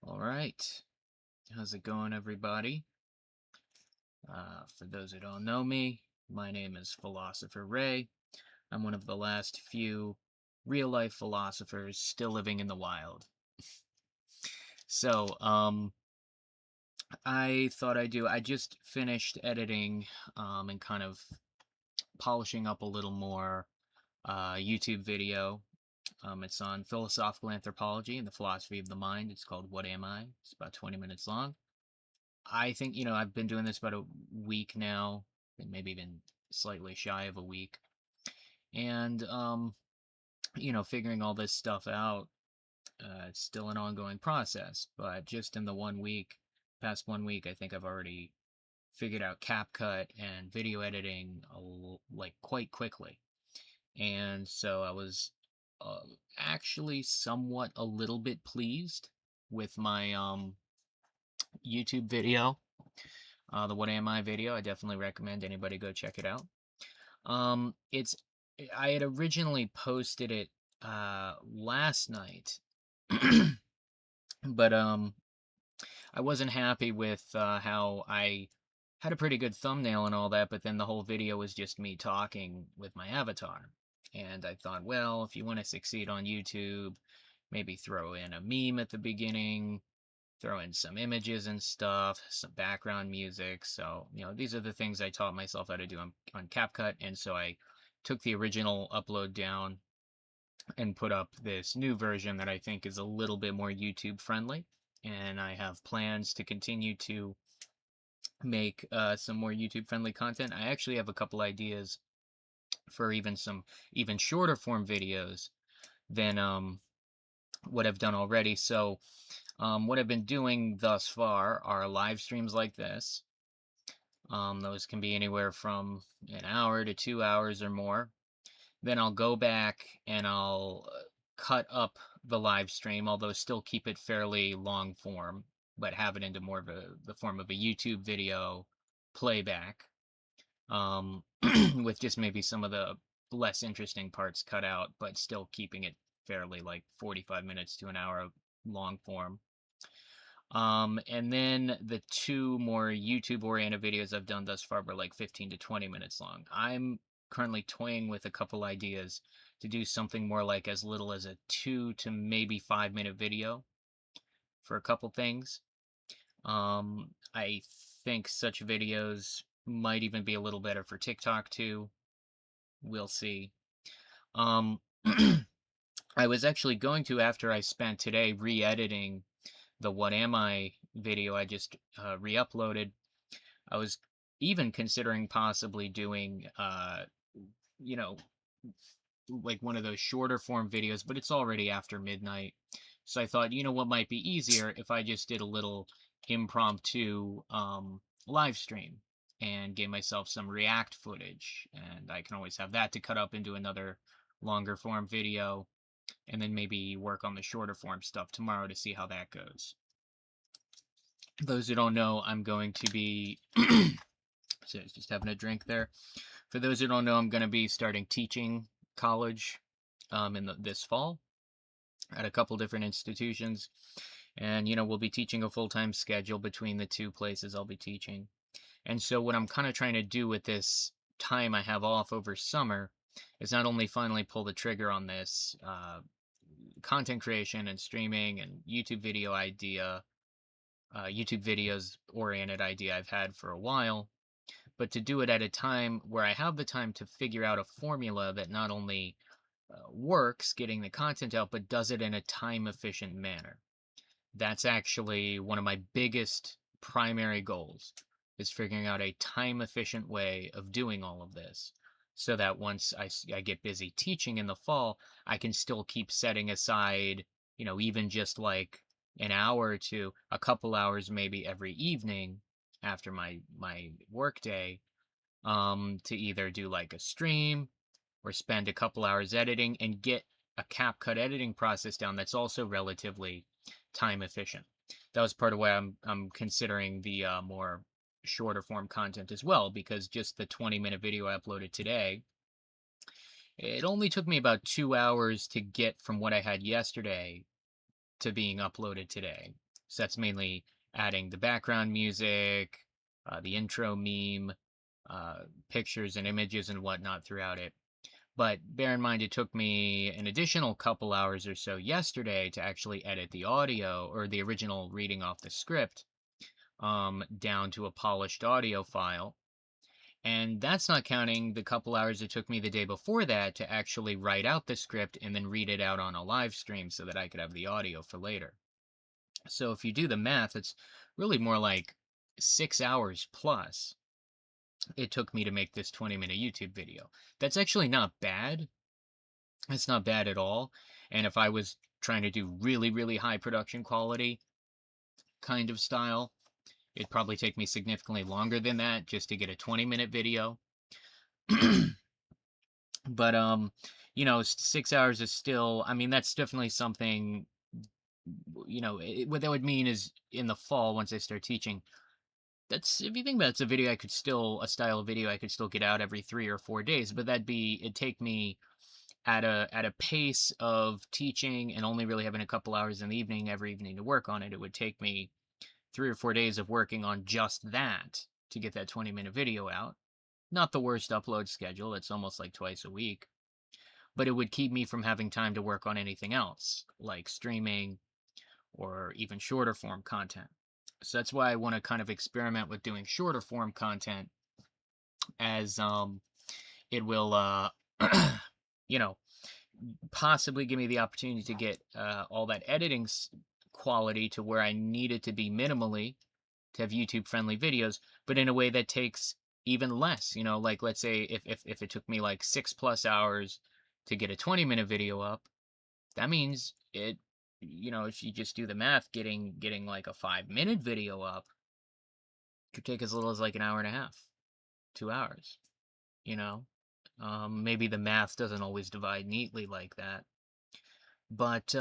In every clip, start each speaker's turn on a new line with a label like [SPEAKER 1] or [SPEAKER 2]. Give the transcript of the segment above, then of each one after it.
[SPEAKER 1] All right. How's it going, everybody? For those who don't know me, my name is Philosopher Ray. I'm one of the last few real life philosophers still living in the wild. So, I just finished editing and kind of polishing up a little more YouTube video. It's on philosophical anthropology and the philosophy of the mind. It's called What Am I? It's about 20 minutes long. I think, I've been doing this about a week now, and maybe even slightly shy of a week. And, figuring all this stuff out, it's still an ongoing process. But just in the past 1 week, I think I've already figured out CapCut and video editing like quite quickly. And so I was uh, actually somewhat a little bit pleased with my YouTube video. The What Am I video, I definitely recommend anybody go check it out. It's I had originally posted it last night, but I wasn't happy with how I had a pretty good thumbnail and all that, but then the whole video was just me talking with my avatar. And I thought, well, if you want to succeed on YouTube, maybe throw in a meme at the beginning, throw in some images and stuff, some background music. So, these are the things I taught myself how to do on CapCut. And so I took the original upload down and put up this new version that I think is a little bit more YouTube friendly. And I have plans to continue to make some more YouTube friendly content. I actually have a couple ideas for even shorter form videos than what I've done already. So, what I've been doing thus far are live streams like this. Those can be anywhere from an hour to 2 hours or more. Then I'll go back and I'll cut up the live stream, although still keep it fairly long form, but have it into more of the form of a YouTube video playback, um, with just maybe some of the less interesting parts cut out, but still keeping it fairly like 45 minutes to an hour long form. And then the two more YouTube oriented videos I've done thus far were like 15 to 20 minutes long. I'm currently toying with a couple ideas to do something more like as little as a 2 to maybe 5 minute video for a couple things. I think such videos might even be a little better for TikTok too. We'll see. Um, I was actually going to, after I spent today re-editing the What Am I video I just re-uploaded, I was even considering possibly doing, you know, like one of those shorter form videos, but it's already after midnight. So I thought, what might be easier if I just did a little impromptu live stream and gave myself some React footage. And I can always have that to cut up into another longer form video and then maybe work on the shorter form stuff tomorrow to see how that goes. Those who don't know, I'm going to be so just having a drink there. For those who don't know, I'm going to be starting teaching college this fall at a couple different institutions. And, we'll be teaching a full-time schedule between the two places I'll be teaching. And so what I'm kind of trying to do with this time I have off over summer is not only finally pull the trigger on this content creation and streaming and YouTube videos oriented idea I've had for a while, but to do it at a time where I have the time to figure out a formula that not only works getting the content out, but does it in a time efficient manner. That's actually one of my biggest primary goals is figuring out a time efficient way of doing all of this so that once I get busy teaching in the fall, I can still keep setting aside, even just like an hour or two, a couple hours maybe every evening after my work day, to either do like a stream or spend a couple hours editing and get a CapCut editing process down that's also relatively time efficient. That was part of why I'm considering the more shorter form content as well, because just the 20-minute video I uploaded today, it only took me about 2 hours to get from what I had yesterday to being uploaded today. So that's mainly adding the background music, the intro meme, pictures and images and whatnot throughout it. But bear in mind, it took me an additional couple hours or so yesterday to actually edit the audio or the original reading off the script down to a polished audio file. And that's not counting the couple hours it took me the day before that to actually write out the script and then read it out on a live stream so that I could have the audio for later. So if you do the math, it's really more like 6 hours plus it took me to make this 20-minute YouTube video. That's actually not bad. It's not bad at all. And if I was trying to do really, really high production quality kind of style, it'd probably take me significantly longer than that just to get a 20-minute video. But 6 hours is still, I mean, that's definitely something, what that would mean is in the fall, once I start teaching, that's, if you think about it, it's a video a style of video I could still get out every 3 or 4 days, but it'd take me at a pace of teaching and only really having a couple hours in the evening every evening to work on it. It would take me 3 or 4 days of working on just that to get that 20-minute video out. Not the worst upload schedule. It's almost like twice a week, but it would keep me from having time to work on anything else, like streaming or even shorter form content. So that's why I want to kind of experiment with doing shorter form content, as it will you know possibly give me the opportunity to get all that editing quality to where I need it to be minimally to have YouTube friendly videos, but in a way that takes even less. Like, let's say if it took me like 6+ hours to get a 20-minute video up, that means if you just do the math, getting like a 5-minute video up could take as little as like an hour and a half, 2 hours. you know Maybe the math doesn't always divide neatly like that, but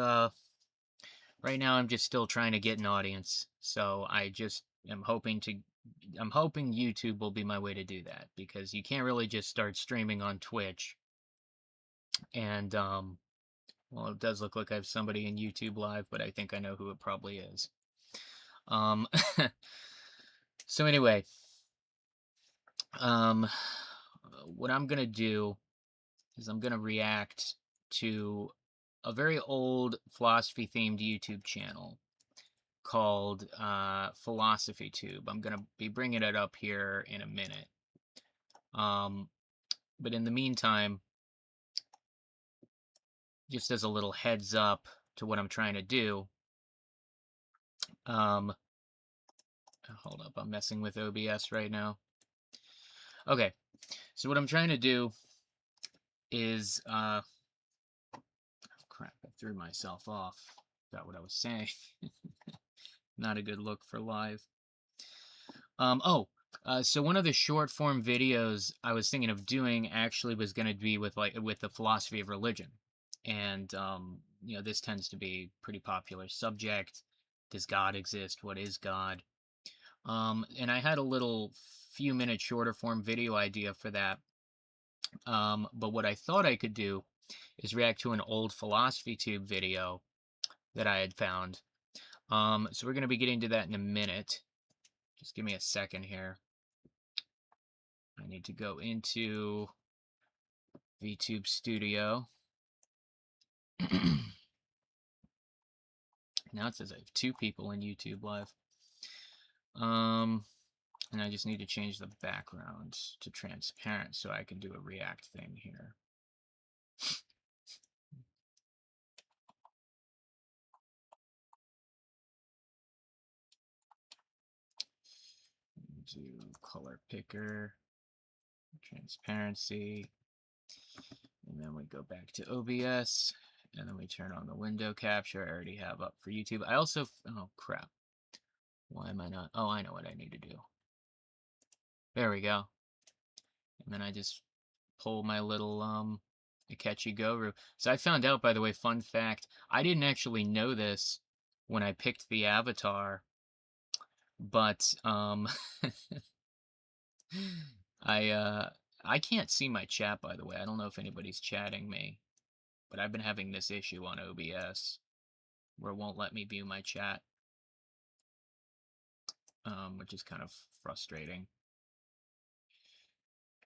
[SPEAKER 1] right now I'm just still trying to get an audience. So I just am hoping YouTube will be my way to do that, because you can't really just start streaming on Twitch and well, it does look like I have somebody in YouTube live, but I think I know who it probably is. um so anyway, um what I'm going to do is I'm going to react to a very old philosophy themed YouTube channel called Philosophy Tube. I'm going to be bringing it up here in a minute. But in the meantime, just as a little heads up to what I'm trying to do, hold up, I'm messing with OBS right now. Okay, so what I'm trying to do is, crap, I threw myself off. Got what I was saying. Not a good look for live. So one of the short form videos I was thinking of doing actually was going to be with the philosophy of religion. And this tends to be a pretty popular subject. Does God exist? What is God? And I had a little few minute shorter form video idea for that. But what I thought I could do is react to an old Philosophy Tube video that I had found. So we're going to be getting to that in a minute. Just give me a second here. I need to go into VTube Studio. Now it says I have 2 people in YouTube Live. And I just need to change the background to transparent so I can do a react thing here. Do color picker, transparency, and then we go back to OBS, and then we turn on the window capture I already have up for YouTube. I also, oh crap, why am I not, oh, I know what I need to do. There we go. And then I just pull my little Akechi Guru. So I found out, by the way, fun fact, I didn't actually know this when I picked the avatar, but I can't see my chat, by the way. I don't know if anybody's chatting me, but I've been having this issue on OBS where it won't let me view my chat. which is kind of frustrating.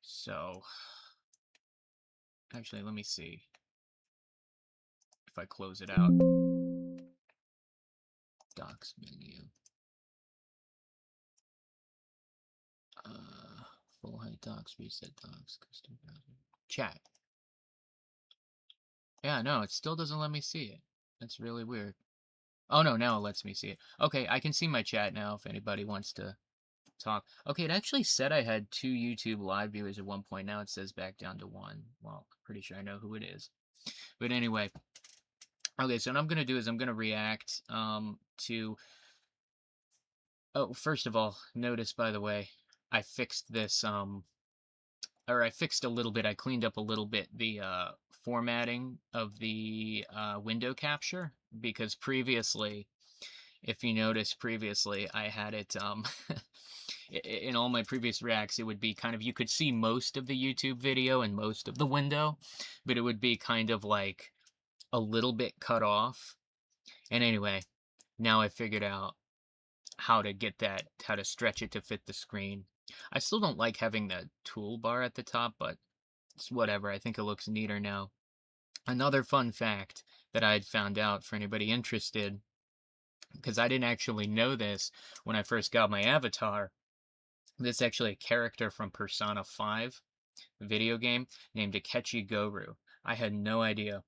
[SPEAKER 1] So, actually, let me see if I close it out. Docs menu. Uh, Full height docs, reset docs, custom browser. Chat. Yeah, no, it still doesn't let me see it. That's really weird. Oh no, now it lets me see it. Okay, I can see my chat now if anybody wants to talk. Okay, it actually said I had 2 YouTube live viewers at one point. Now it says back down to 1. Well, pretty sure I know who it is. But anyway, okay, so what I'm going to do is I'm going to react to... Oh, first of all, notice, by the way, I fixed this, or I fixed a little bit, I cleaned up a little bit the formatting of the window capture, because previously, if you notice previously, I had it, in all my previous reacts, it would be kind of, you could see most of the YouTube video and most of the window, but it would be kind of like a little bit cut off. And anyway, now I figured out how to get that, how to stretch it to fit the screen. I still don't like having the toolbar at the top, but it's whatever. I think it looks neater now. Another fun fact that I had found out for anybody interested, because I didn't actually know this when I first got my avatar, this is actually a character from Persona 5 video game named Akechi Goru. I had no idea.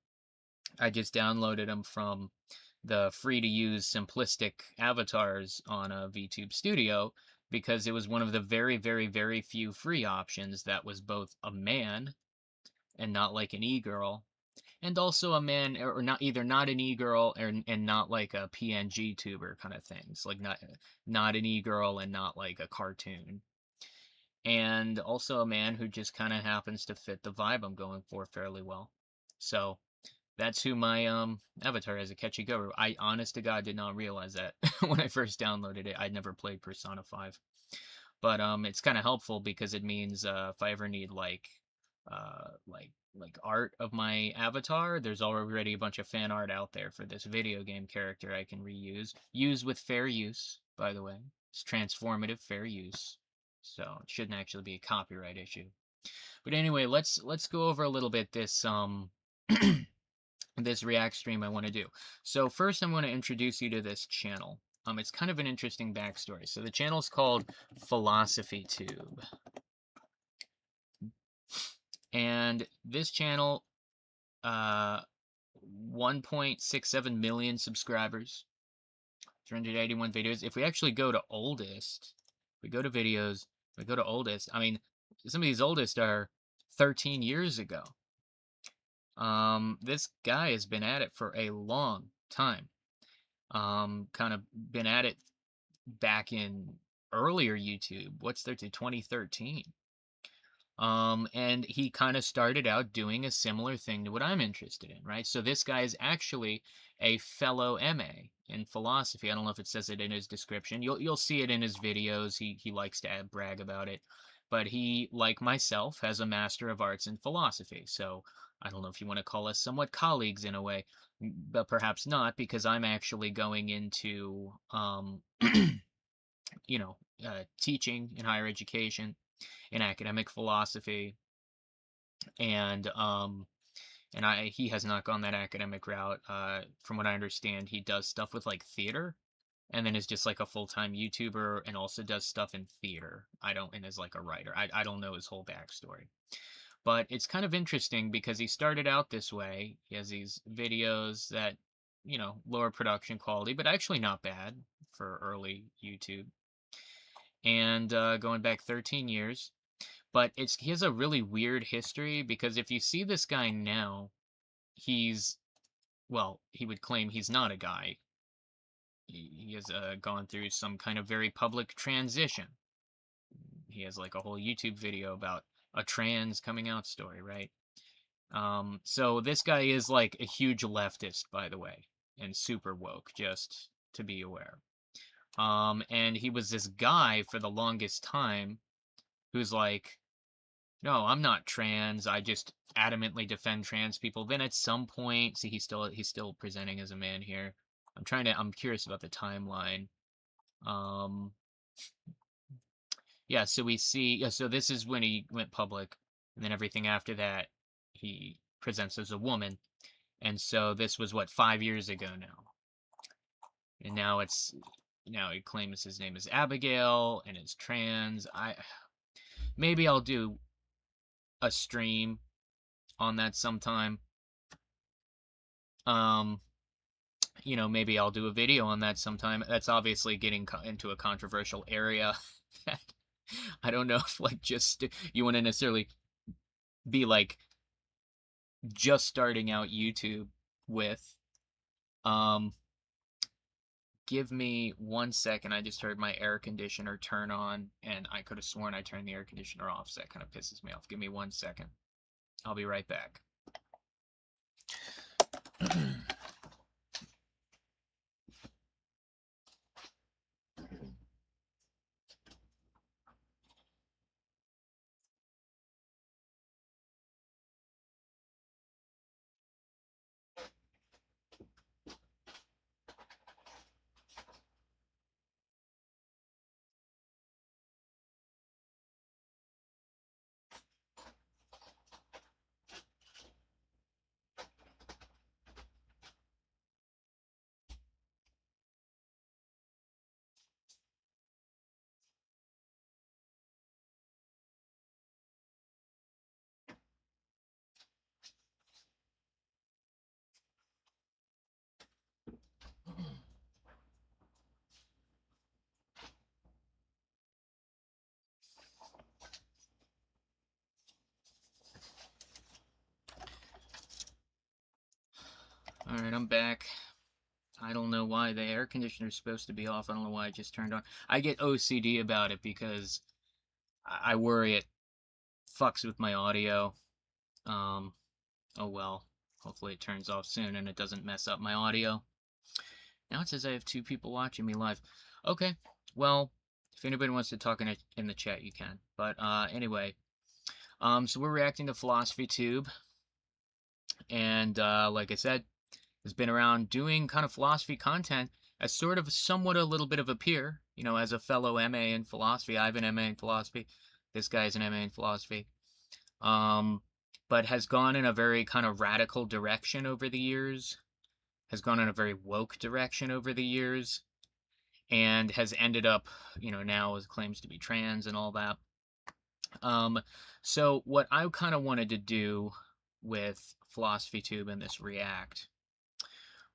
[SPEAKER 1] I just downloaded him from the free-to-use simplistic avatars on a VTube Studio because it was one of the very, very, very few free options that was both a man and not like an e-girl, and also a man or not, either not an e-girl and not like a PNG tuber kind of things, like not an e-girl and not like a cartoon, and also a man who just kind of happens to fit the vibe I'm going for fairly well. So that's who my avatar is, Akechi Goru. I honest to God did not realize that when I first downloaded it. I'd never played Persona 5. But it's kind of helpful because it means if I ever need like art of my avatar, there's already a bunch of fan art out there for this video game character I can reuse. Use with fair use, by the way. It's transformative fair use. So it shouldn't actually be a copyright issue. But anyway, let's go over a little bit this this React stream I want to do. So first I'm going to introduce you to this channel. It's kind of an interesting backstory. So the channel is called Philosophy Tube. And this channel, 1.67 million subscribers, 381 videos. If we actually go to oldest, we go to videos, we go to oldest, I mean, some of these oldest are 13 years ago. This guy has been at it for a long time. Kind of been at it back in earlier YouTube. What's there to 2013? And he kind of started out doing a similar thing to what I'm interested in, right? So this guy is actually a fellow MA in philosophy. I don't know if it says it in his description. You'll see it in his videos. He likes to brag about it. But he, like myself, has a Master of Arts in philosophy. So I don't know if you want to call us somewhat colleagues in a way, but perhaps not, because I'm actually going into teaching in higher education, in academic philosophy, and he has not gone that academic route. From what I understand, he does stuff with like theater, and then is just like a full-time YouTuber, and also does stuff in theater. And is like a writer. I don't know his whole backstory, but it's kind of interesting because he started out this way. He has these videos that, lower production quality, but actually not bad for early YouTube, and going back 13 years. But he has a really weird history because if you see this guy now, he's, well, he would claim he's not a guy. He has gone through some kind of very public transition. He has like a whole YouTube video about a trans coming out story, right? So this guy is like a huge leftist, by the way, and super woke, just to be aware. And he was this guy for the longest time who's like, no, I'm not trans. I just adamantly defend trans people. Then at some point, see, he's still presenting as a man here. I'm curious about the timeline. Um, Yeah, so we see, yeah, so this is when he went public, and then everything after that, he presents as a woman. And so this was what, 5 years ago now. And now he claims his name is Abigail and is trans. Maybe I'll do a stream on that sometime. Um, maybe I'll do a video on that sometime. That's obviously getting into a controversial area. I don't know if like just you want to necessarily be like just starting out YouTube with. Um, Give me 1 second. I just heard my air conditioner turn on, and I could have sworn I turned the air conditioner off, so that kind of pisses me off. Give me 1 second. I'll be right back. Alright, I'm back. I don't know why the air conditioner is supposed to be off. I don't know why it just turned on. I get OCD about it because I worry it fucks with my audio. Um, oh well. Hopefully it turns off soon and it doesn't mess up my audio. Now it says I have 2 people watching me live. Okay, well, if anybody wants to talk in the chat, you can. But anyway, so we're reacting to Philosophy Tube, and like I said, has been around doing kind of philosophy content as sort of somewhat a little bit of a peer, as a fellow MA in philosophy. I have an MA in philosophy. This guy's an MA in philosophy. But has gone in a very kind of radical direction over the years, has gone in a very woke direction over the years, and has ended up, now as claims to be trans and all that. So what I kind of wanted to do with Philosophy Tube and this React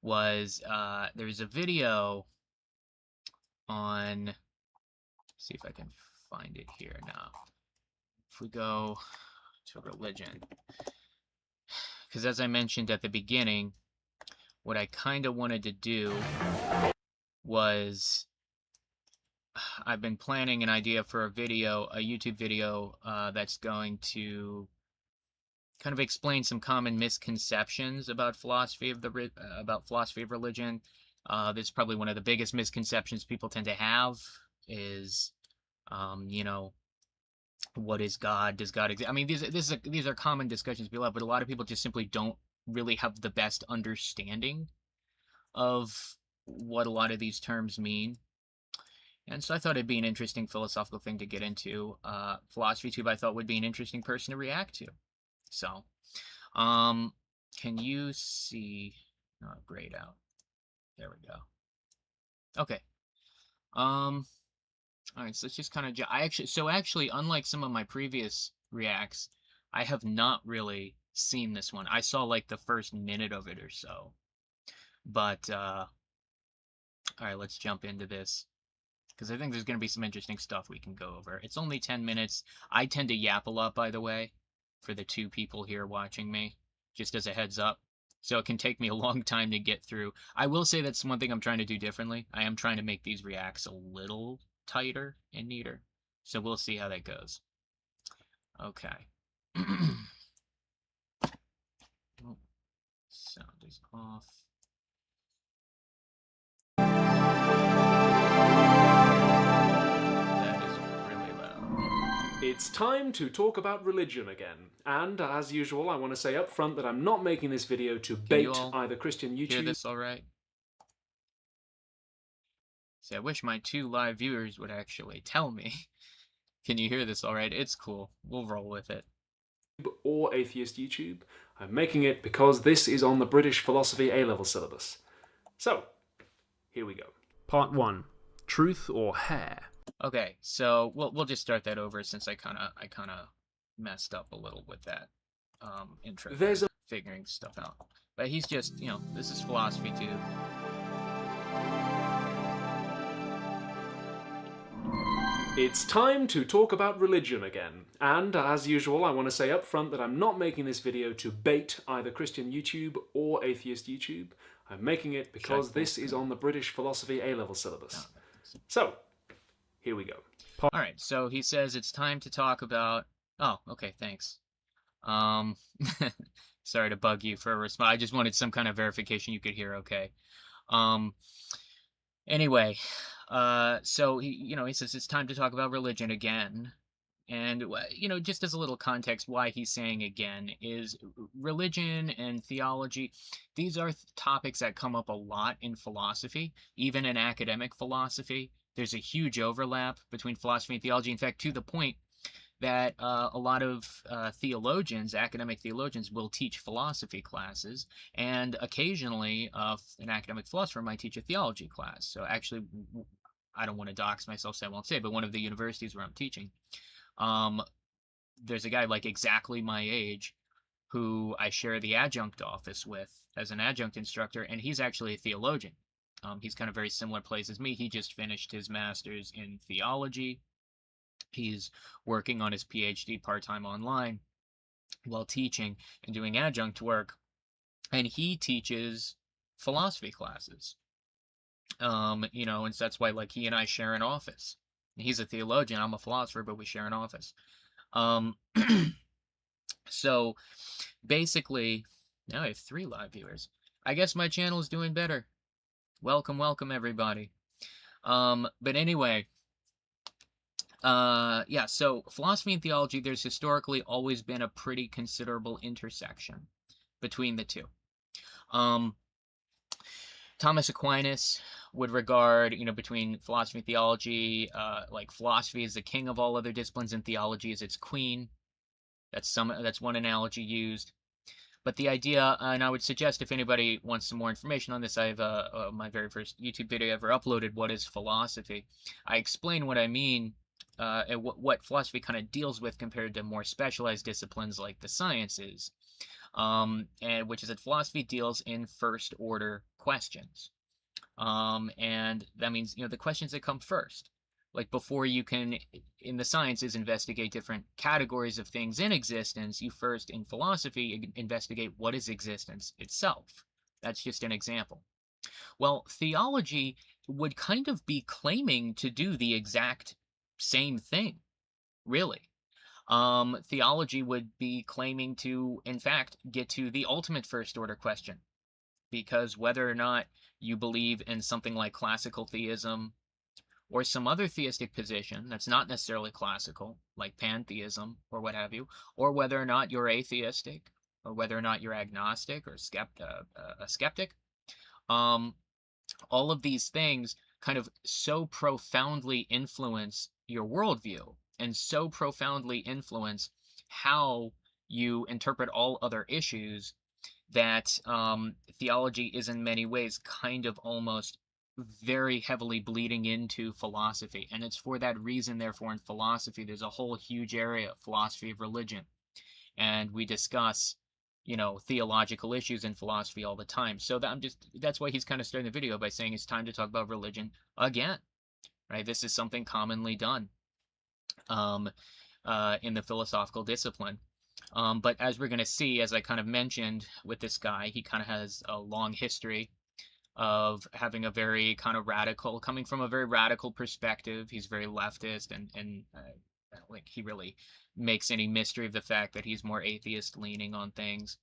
[SPEAKER 1] was there's a video on, see if I can find it here now. If we go to religion, because as I mentioned at the beginning, what I kind of wanted to do was I've been planning an idea for a YouTube video that's going to kind of explain some common misconceptions about philosophy of religion. This is probably one of the biggest misconceptions people tend to have is, what is God? Does God exist? I mean, these are common discussions people have, but a lot of people just simply don't really have the best understanding of what a lot of these terms mean. And so I thought it'd be an interesting philosophical thing to get into. Philosophy Tube, I thought, would be an interesting person to react to. So, can you see? Oh, grayed out. There we go. Okay. All right. So let's just kind of. Actually, unlike some of my previous reacts, I have not really seen this one. I saw like the first minute of it or so. But all right, let's jump into this, because I think there's going to be some interesting stuff we can go over. It's only 10 minutes. I tend to yap a lot, by the way, for the 2 people here watching me, just as a heads up. So it can take me a long time to get through. I will say that's one thing I'm trying to do differently. I am trying to make these reacts a little tighter and neater. So we'll see how that goes. Okay. Oh, sound is off.
[SPEAKER 2] It's time to talk about religion again. And as usual, I want to say up front that I'm not making this video to bait either Christian YouTube.
[SPEAKER 1] Hear this all right? See, I wish my 2 live viewers would actually tell me. Can you hear this all right? It's cool. We'll roll with it.
[SPEAKER 2] Or atheist YouTube. I'm making it because this is on the British philosophy A-level syllabus. So, here we go. Part 1. Truth or hair?
[SPEAKER 1] Okay, so we'll just start that over since I kind of messed up a little with that intro
[SPEAKER 2] There's
[SPEAKER 1] there,
[SPEAKER 2] a
[SPEAKER 1] figuring stuff out. But he's just, this is philosophy too.
[SPEAKER 2] It's time to talk about religion again. And as usual, I want to say up front that I'm not making this video to bait either Christian YouTube or atheist YouTube. I'm making it because this is on the British philosophy A-level syllabus. So, here we go.
[SPEAKER 1] All right, so he says it's time to talk about. Oh, okay, thanks. Um, sorry to bug you for a response. I just wanted some kind of verification you could hear okay. Um, anyway, so he says it's time to talk about religion again. And, just as a little context, why he's saying again is religion and theology. These are topics that come up a lot in philosophy, even in academic philosophy. There's a huge overlap between philosophy and theology. In fact, to the point that a lot of theologians, academic theologians, will teach philosophy classes, and occasionally an academic philosopher might teach a theology class. So actually, I don't want to dox myself, so I won't say, but one of the universities where I'm teaching, um, there's a guy like exactly my age who I share the adjunct office with as an adjunct instructor, and he's actually a theologian. He's kind of very similar place as me. He just finished his master's in theology. He's working on his PhD part-time online while teaching and doing adjunct work, and he teaches philosophy classes. And so that's why like he and I share an office. He's a theologian, I'm a philosopher, but we share an office. Um, so basically, now I have 3 live viewers. I guess my channel is doing better. Welcome, welcome everybody. But anyway, yeah, so philosophy and theology, there's historically always been a pretty considerable intersection between the two. Um, Thomas Aquinas would regard, between philosophy and theology, like philosophy is the king of all other disciplines and theology is its queen. That's one analogy used. But the idea, and I would suggest if anybody wants some more information on this, I have my very first YouTube video ever uploaded, What is Philosophy? I explain what I mean, and what philosophy kind of deals with compared to more specialized disciplines like the sciences, and which is that philosophy deals in first order questions. And that means, the questions that come first. Like before you can, in the sciences, investigate different categories of things in existence, you first, in philosophy, investigate what is existence itself. That's just an example. Well, theology would kind of be claiming to do the exact same thing, really. Theology would be claiming to, in fact, get to the ultimate first order question, because whether or not you believe in something like classical theism or some other theistic position that's not necessarily classical, like pantheism or what have you, or whether or not you're atheistic, or whether or not you're agnostic or a skeptic, um, all of these things kind of so profoundly influence your worldview and so profoundly influence how you interpret all other issues that theology is in many ways kind of almost very heavily bleeding into philosophy. And it's for that reason, therefore, in philosophy, there's a whole huge area of philosophy of religion. And we discuss, theological issues in philosophy all the time. So that's why he's kind of starting the video by saying it's time to talk about religion again, right? This is something commonly done um, in the philosophical discipline. But as we're going to see, as I kind of mentioned with this guy, he kind of has a long history of having a very kind of radical, coming from a very radical perspective. He's very leftist, and I don't think he really makes any mystery of the fact that he's more atheist leaning on things.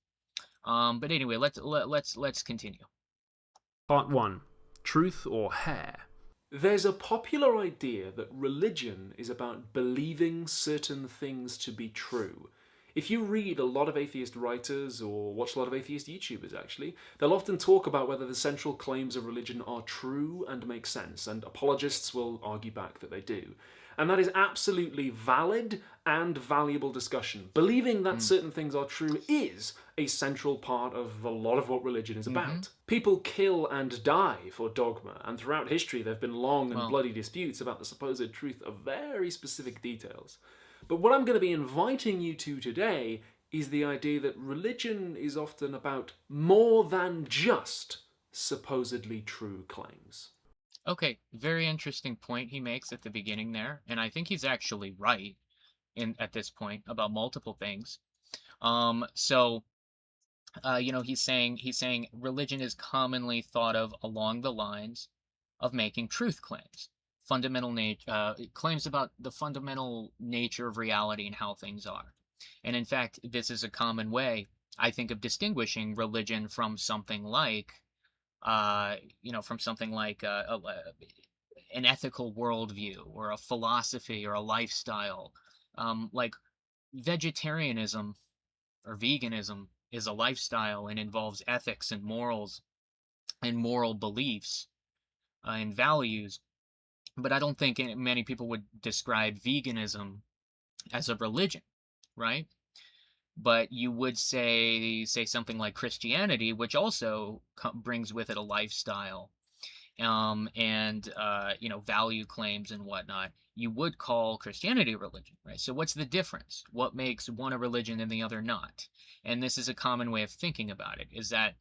[SPEAKER 1] But anyway, let's continue.
[SPEAKER 2] Part 1. Truth or hair? There's a popular idea that religion is about believing certain things to be true. If you read a lot of atheist writers or watch a lot of atheist YouTubers, actually, they'll often talk about whether the central claims of religion are true and make sense, and apologists will argue back that they do. And that is absolutely valid and valuable discussion. Believing that
[SPEAKER 1] Mm.
[SPEAKER 2] certain things are true is a central part of a lot of what religion is
[SPEAKER 1] Mm-hmm.
[SPEAKER 2] about. People kill and die for dogma, and throughout history there have been long and
[SPEAKER 1] Well,
[SPEAKER 2] bloody disputes about the supposed truth of very specific details. But what I'm going to be inviting you to today is the idea that religion is often about more than just supposedly true claims.
[SPEAKER 1] okay, very interesting point he makes at the beginning there, and I think he's actually right in at this point about multiple things. So he's saying religion is commonly thought of along the lines of making truth claims, claims about the fundamental nature of reality and how things are. And in fact, this is a common way, I think, of distinguishing religion from something like, from something like an ethical worldview or a philosophy or a lifestyle. Like vegetarianism or veganism is a lifestyle and involves ethics and morals and moral beliefs and values. But I don't think many people would describe veganism as a religion, right? But you would say something like Christianity, which also brings with it a lifestyle, and value claims and whatnot. You would call Christianity a religion, right? So what's the difference? What makes one a religion and the other not? And this is a common way of thinking about it, is that,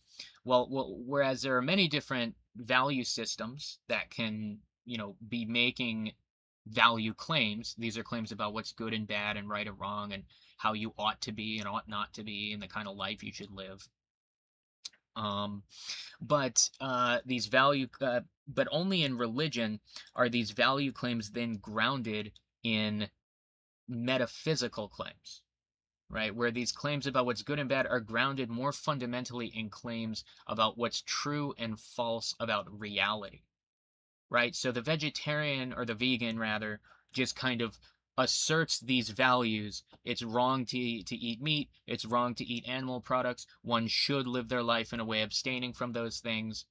[SPEAKER 1] whereas there are many different value systems that can, be making value claims. These are claims about what's good and bad and right and wrong and how you ought to be and ought not to be and the kind of life you should live. Um, but only in religion are these value claims then grounded in metaphysical claims, right? Where these claims about what's good and bad are grounded more fundamentally in claims about what's true and false about reality, right? So the vegetarian or the vegan rather just kind of asserts these values. It's wrong to eat meat. It's wrong to eat animal products. One should live their life in a way abstaining from those things.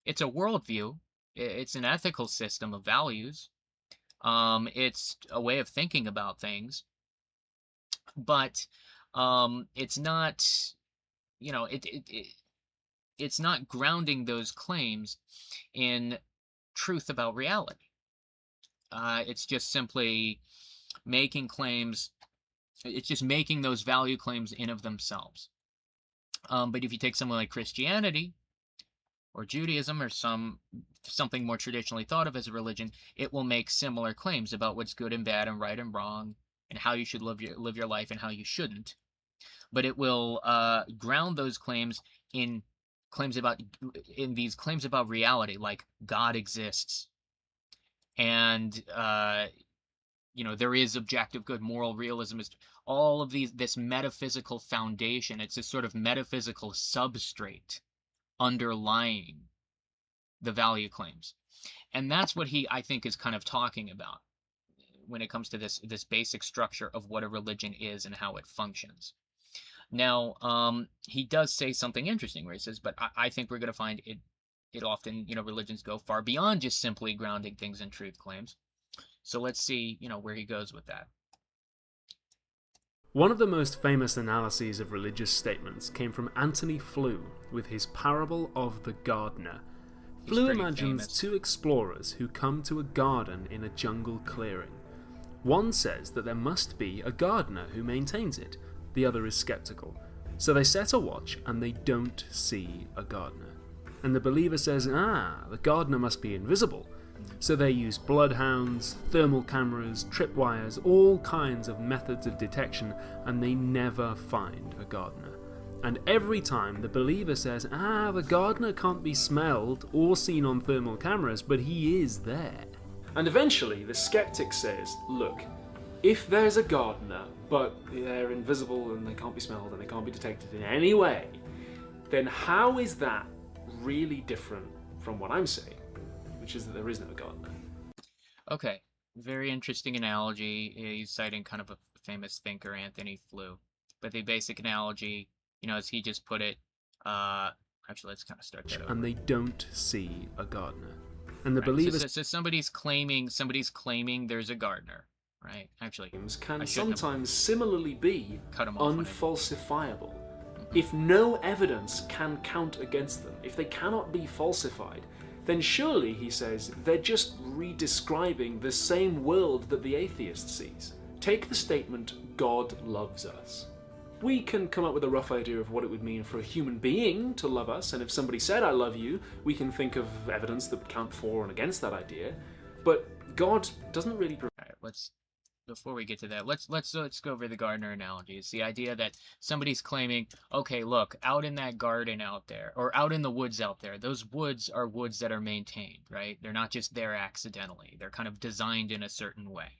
[SPEAKER 1] It's a worldview. It's an ethical system of values. It's a way of thinking about things, but it's not, it's not grounding those claims in truth about reality. It's just simply making claims. It's just making those value claims in of themselves. But if you take something like Christianity or Judaism or something more traditionally thought of as a religion, it will make similar claims about what's good and bad and right and wrong and how you should live your life and how you shouldn't. But it will ground those claims in these claims about reality, like God exists, and there is objective good. Moral realism is all of this metaphysical foundation. It's this sort of metaphysical substrate underlying the value claims, and that's what he, I think, is kind of talking about when it comes to this basic structure of what a religion is and how it functions. Now, he does say something interesting where he says, but I think we're going to find it often, religions go far beyond just simply grounding things in truth claims. So let's see, where he goes with that.
[SPEAKER 2] One of the most famous analyses of religious statements came from Antony Flew with his parable of the gardener.
[SPEAKER 1] He's
[SPEAKER 2] Flew
[SPEAKER 1] pretty
[SPEAKER 2] imagines
[SPEAKER 1] famous.
[SPEAKER 2] two explorers who come to a garden in a jungle clearing. One says that there must be a gardener who maintains it, the other is skeptical. So they set a watch and they don't see a gardener. And the believer says, the gardener must be invisible. So they use bloodhounds, thermal cameras, tripwires, all kinds of methods of detection, and they never find a gardener. And every time the believer says, the gardener can't be smelled or seen on thermal cameras, but he is there. And eventually the skeptic says, look, if there's a gardener, but they're invisible and they can't be smelled and they can't be detected in any way, then how is that really different from what I'm saying, which is that there is no gardener?
[SPEAKER 1] Okay, very interesting analogy. He's citing kind of a famous thinker, Anthony Flew. But the basic analogy, as he just put it, uh, actually, let's kind of start that
[SPEAKER 2] And
[SPEAKER 1] over.
[SPEAKER 2] they don't see a gardener. And the
[SPEAKER 1] Right. So,
[SPEAKER 2] believers
[SPEAKER 1] so, so somebody's claiming there's a gardener, right? Actually, I
[SPEAKER 2] can
[SPEAKER 1] shouldn't have
[SPEAKER 2] sometimes similarly be
[SPEAKER 1] cut him off when I did that.
[SPEAKER 2] unfalsifiable.
[SPEAKER 1] Hmm.
[SPEAKER 2] If no evidence can count against them, if they cannot be falsified, then surely, he says, they're just redescribing the same world that the atheist sees. Take the statement, God loves us. We can come up with a rough idea of what it would mean for a human being to love us, and if somebody said, I love you, we can think of evidence that would count for and against that idea. But God doesn't really.
[SPEAKER 1] All right. Let's Before we get to that, let's go over the gardener analogy. It's the idea that somebody's claiming, okay, look, out in that garden out there, or out in the woods out there, those woods are woods that are maintained, right? They're not just there accidentally. They're kind of designed in a certain way.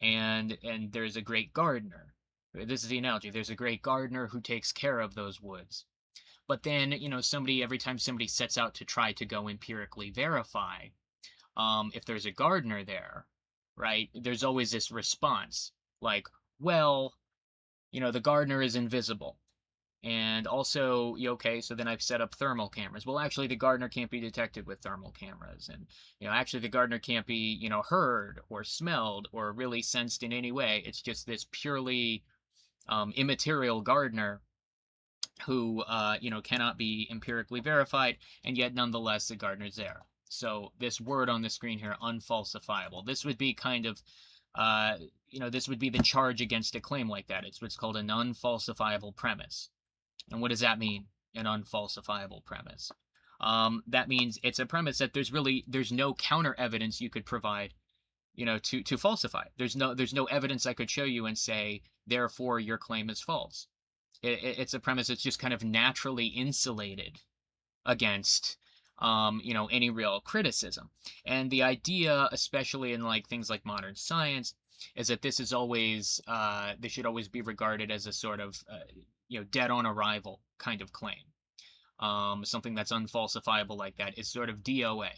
[SPEAKER 1] And there's a great gardener. This is the analogy. There's a great gardener who takes care of those woods. But then, every time somebody sets out to try to go empirically verify if there's a gardener there, right, there's always this response like, well, the gardener is invisible. And also, okay, so then I've set up thermal cameras. Well, actually, the gardener can't be detected with thermal cameras. And, actually, the gardener can't be, heard or smelled or really sensed in any way. It's just this purely immaterial gardener who cannot be empirically verified, and yet nonetheless the gardener's there. So this word on the screen here, unfalsifiable, this would be kind of uh, this would be the charge against a claim like that. It's what's called an unfalsifiable premise. And what does that mean, an unfalsifiable premise? That means it's a premise that there's no counter evidence you could provide, to falsify. There's no evidence I could show you and say, therefore your claim is false. It's a premise that's just kind of naturally insulated against any real criticism. And the idea, especially in like things like modern science, is that this should always be regarded as a sort of dead on arrival kind of claim. Something that's unfalsifiable like that is sort of DOA.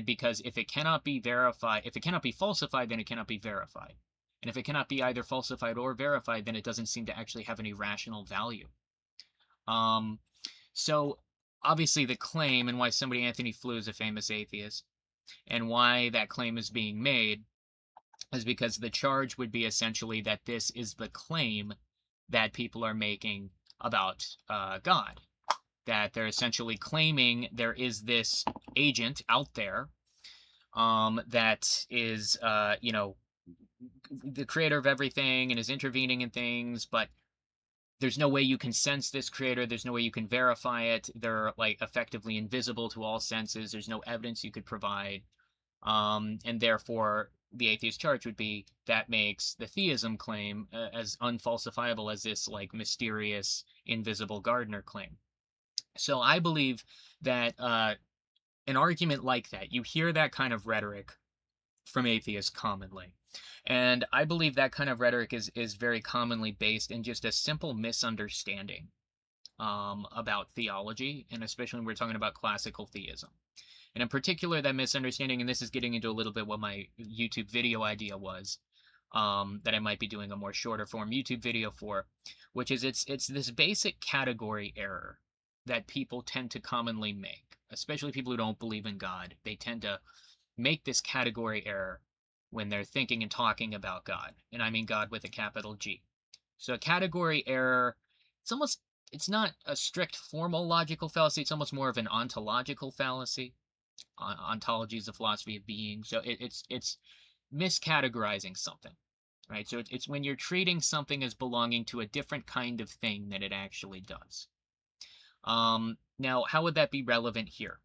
[SPEAKER 1] Because if it cannot be verified, if it cannot be falsified, then it cannot be verified. And if it cannot be either falsified or verified, then it doesn't seem to actually have any rational value. Um, so obviously the claim, and why somebody, Anthony Flew, is a famous atheist, and why that claim is being made, is because the charge would be essentially that this is the claim that people are making about God. That they're essentially claiming there is this agent out there that is, the creator of everything and is intervening in things, but there's no way you can sense this creator. There's no way you can verify it. They're like effectively invisible to all senses. There's no evidence you could provide. And therefore, the atheist charge would be that makes the theism claim as unfalsifiable as this like mysterious, invisible gardener claim. So I believe that an argument like that, you hear that kind of rhetoric from atheists commonly. And I believe that kind of rhetoric is very commonly based in just a simple misunderstanding about theology, and especially when we're talking about classical theism. And in particular, that misunderstanding, and this is getting into a little bit what my YouTube video idea was, that I might be doing a more shorter form YouTube video for, which is it's this basic category error that people tend to commonly make, especially people who don't believe in God. They tend to make this category error when they're thinking and talking about God. And I mean God with a capital G. So a category error, it's not a strict formal logical fallacy. It's almost more of an ontological fallacy. Ontology is the philosophy of being. So it's miscategorizing something, right? So it's when you're treating something as belonging to a different kind of thing than it actually does. Now, how would that be relevant here?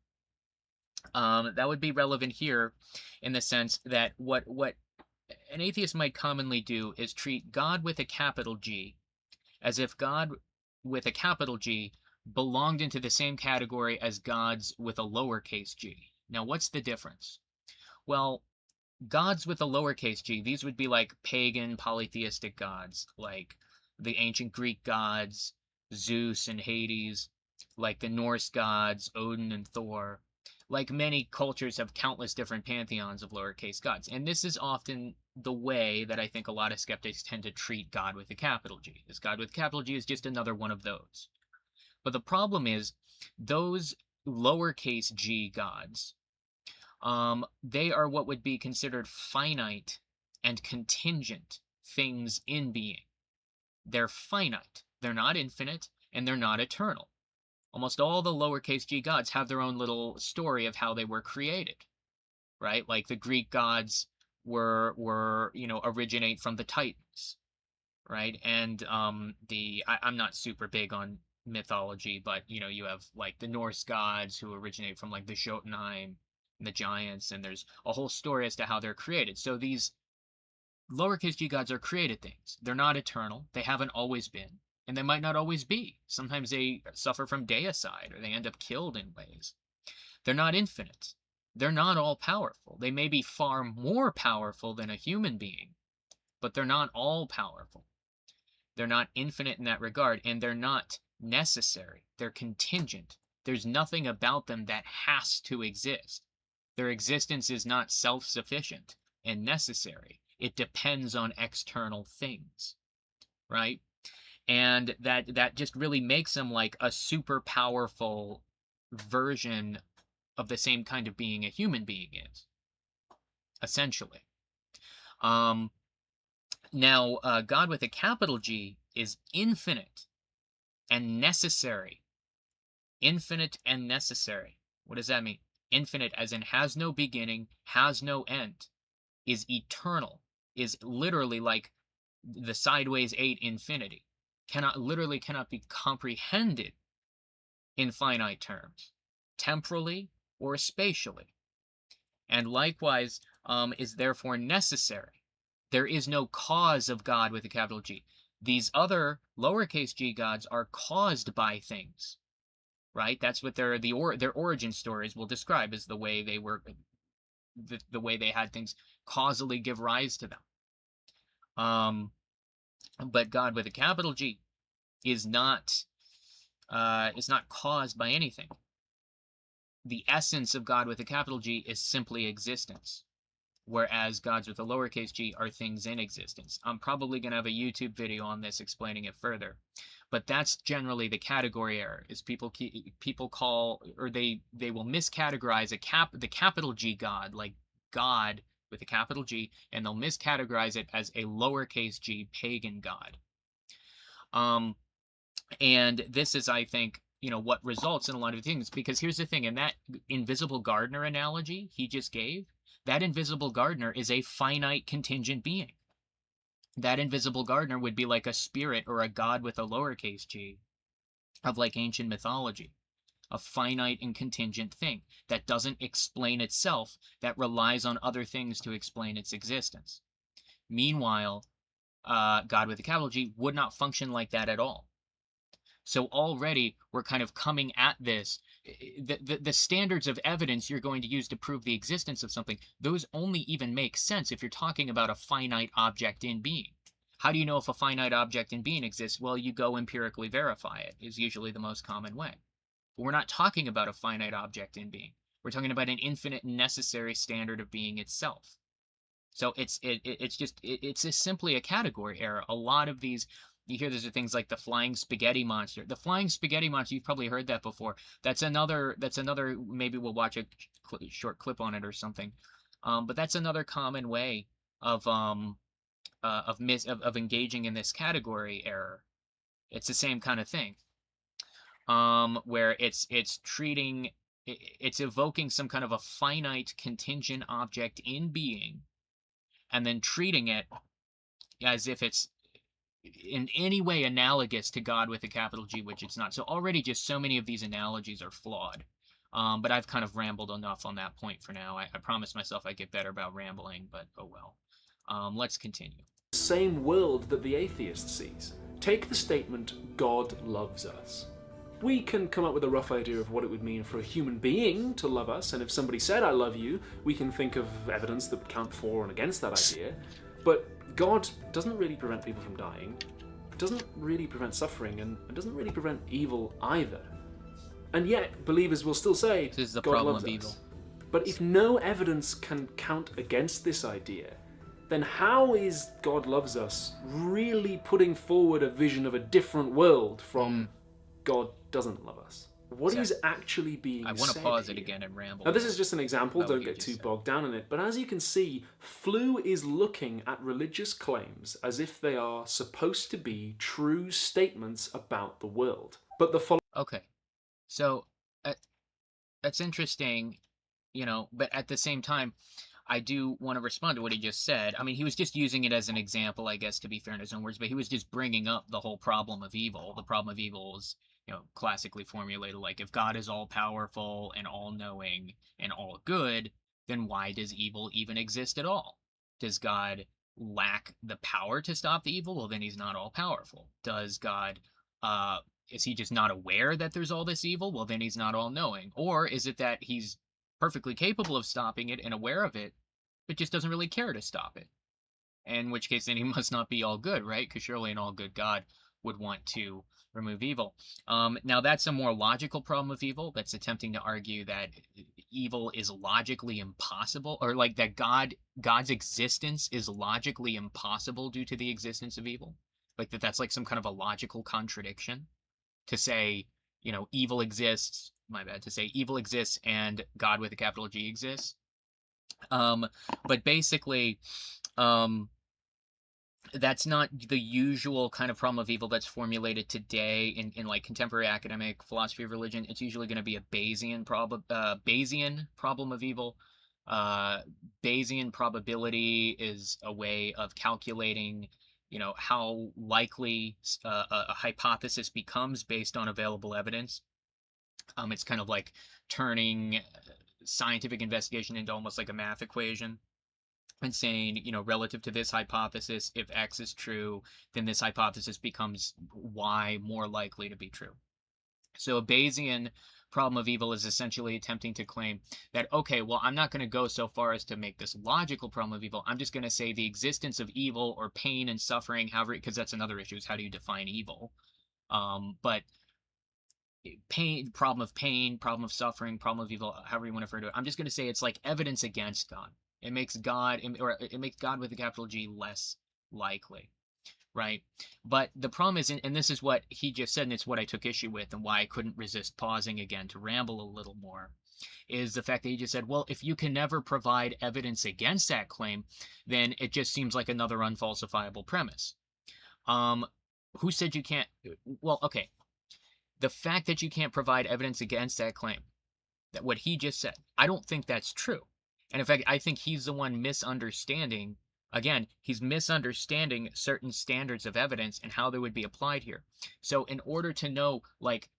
[SPEAKER 1] That would be relevant here in the sense that what an atheist might commonly do is treat God with a capital G as if God with a capital G belonged into the same category as gods with a lowercase g. Now, what's the difference? Well, gods with a lowercase g, these would be like pagan polytheistic gods, like the ancient Greek gods, Zeus and Hades, like the Norse gods, Odin and Thor. like many cultures have countless different pantheons of lowercase gods. And this is often the way that I think a lot of skeptics tend to treat God with a capital G. This God with capital G is just another one of those. But the problem is those lowercase g gods, they are what would be considered finite and contingent things in being. They're finite. They're not infinite, and they're not eternal. Almost all the lowercase g gods have their own little story of how they were created, right? Like the Greek gods were originate from the Titans, right? And I'm not super big on mythology, but you have like the Norse gods who originate from like the Jotunheim and the giants, and there's a whole story as to how they're created. So these lowercase g gods are created things. They're not eternal. They haven't always been, and they might not always be. Sometimes they suffer from deicide, or they end up killed in ways. They're not infinite. They're not all powerful. They may be far more powerful than a human being, but they're not all powerful. They're not infinite in that regard, and they're not necessary. They're contingent. There's nothing about them that has to exist. Their existence is not self-sufficient and necessary. It depends on external things, right? And that just really makes them like a super powerful version of the same kind of being a human being is, essentially. Um, Now, God with a capital G is infinite and necessary. Infinite and necessary. What does that mean? Infinite as in has no beginning, has no end, is eternal, is literally like the sideways 8 infinity. Literally cannot be comprehended in finite terms, temporally or spatially. And likewise, is therefore necessary. There is no cause of God with a capital G. These other lowercase g gods are caused by things, right? That's what their origin stories will describe, as the way they were, the way they had things causally give rise to them. But God with a capital G is not caused by anything. The essence of God with a capital G is simply existence, whereas gods with a lowercase g are things in existence. I'm probably going to have a YouTube video on this explaining it further, but that's generally the category error. Is people call, or they will miscategorize the capital G God, like God with a capital G, and they'll miscategorize it as a lowercase g pagan god. And this is, I think, what results in a lot of things, because here's the thing: in that invisible gardener analogy he just gave, that invisible gardener is a finite contingent being. That invisible gardener would be like a spirit or a god with a lowercase g of like ancient mythology, a finite and contingent thing that doesn't explain itself, that relies on other things to explain its existence. Meanwhile, God with a capital G would not function like that at all. So already we're kind of coming at this. The standards of evidence you're going to use to prove the existence of something, those only even make sense if you're talking about a finite object in being. How do you know if a finite object in being exists? Well, you go empirically verify it, is usually the most common way. But we're not talking about a finite object in being. We're talking about an infinite and necessary standard of being itself. So it's simply a category error. A lot of these, you hear there's things like the flying spaghetti monster. The flying spaghetti monster, you've probably heard that before. That's another, maybe we'll watch a short clip on it or something. But that's another common way of engaging in this category error. It's the same kind of thing. Where it's evoking some kind of a finite contingent object in being, and then treating it as if it's in any way analogous to God with a capital G, which it's not. So already just so many of these analogies are flawed. But I've kind of rambled enough on that point for now. I promised myself I'd get better about rambling, but oh well. Let's continue.
[SPEAKER 2] Same world that the atheist sees. Take the statement, God loves us. We can come up with a rough idea of what it would mean for a human being to love us, and if somebody said, I love you, we can think of evidence that would count for and against that idea. But God doesn't really prevent people from dying, doesn't really prevent suffering, and doesn't really prevent evil either. And yet, believers will still say,
[SPEAKER 1] This is the
[SPEAKER 2] God
[SPEAKER 1] problem
[SPEAKER 2] loves
[SPEAKER 1] of
[SPEAKER 2] us.
[SPEAKER 1] evil.
[SPEAKER 2] But if no evidence can count against this idea, then how is God loves us really putting forward a vision of a different world from
[SPEAKER 1] Mm,
[SPEAKER 2] God doesn't love us? What is
[SPEAKER 1] exactly.
[SPEAKER 2] actually
[SPEAKER 1] I
[SPEAKER 2] being
[SPEAKER 1] want to
[SPEAKER 2] said
[SPEAKER 1] pause it
[SPEAKER 2] here?
[SPEAKER 1] again and ramble
[SPEAKER 2] Now,
[SPEAKER 1] a
[SPEAKER 2] this is
[SPEAKER 1] bit
[SPEAKER 2] just an example,
[SPEAKER 1] about what
[SPEAKER 2] don't
[SPEAKER 1] you
[SPEAKER 2] get
[SPEAKER 1] just
[SPEAKER 2] too
[SPEAKER 1] said.
[SPEAKER 2] bogged down in it, but as you can see, Flew is looking at religious claims as if they are supposed to be true statements about the world. But the
[SPEAKER 1] Okay, so uh, that's interesting, but at the same time, I do want to respond to what he just said. I mean, he was just using it as an example, I guess, to be fair in his own words, but he was just bringing up the whole problem of evil. The problem of evil is, classically formulated like if God is all powerful and all knowing and all good, then why does evil even exist at all? Does God lack the power to stop the evil? Well, then he's not all powerful. Does God, uh, is he just not aware that there's all this evil? Well, then he's not all knowing. Or is it that he's perfectly capable of stopping it and aware of it, but just doesn't really care to stop it? In which case, then he must not be all good, right? Because surely an all good God would want to remove evil. Now, that's a more logical problem of evil. That's attempting to argue that evil is logically impossible, or like that God's existence is logically impossible due to the existence of evil. Like that's like some kind of a logical contradiction to say, evil exists. My bad. To say evil exists and God with a capital G exists. Um, but basically, um, that's not the usual kind of problem of evil that's formulated today in like contemporary academic philosophy of religion. It's usually going to be a Bayesian problem of evil. Uh, Bayesian probability is a way of calculating, how likely a hypothesis becomes based on available evidence. It's kind of like turning scientific investigation into almost like a math equation and saying, relative to this hypothesis, if X is true, then this hypothesis becomes Y more likely to be true. So a Bayesian problem of evil is essentially attempting to claim that, okay, well, I'm not going to go so far as to make this logical problem of evil. I'm just going to say the existence of evil or pain and suffering, however, because that's another issue is how do you define evil? But pain, problem of suffering, problem of evil, however you want to refer to it. I'm just going to say it's like evidence against God. It makes God with a capital G less likely, right? But the problem is, and this is what he just said, and it's what I took issue with, and why I couldn't resist pausing again to ramble a little more, is the fact that he just said, well, if you can never provide evidence against that claim, then it just seems like another unfalsifiable premise. Um, who said you can't? Well, okay, the fact that you can't provide evidence against that claim, that what he just said, I don't think that's true. And in fact, I think he's the one misunderstanding. Again, he's misunderstanding certain standards of evidence and how they would be applied here. So, in order to know, like,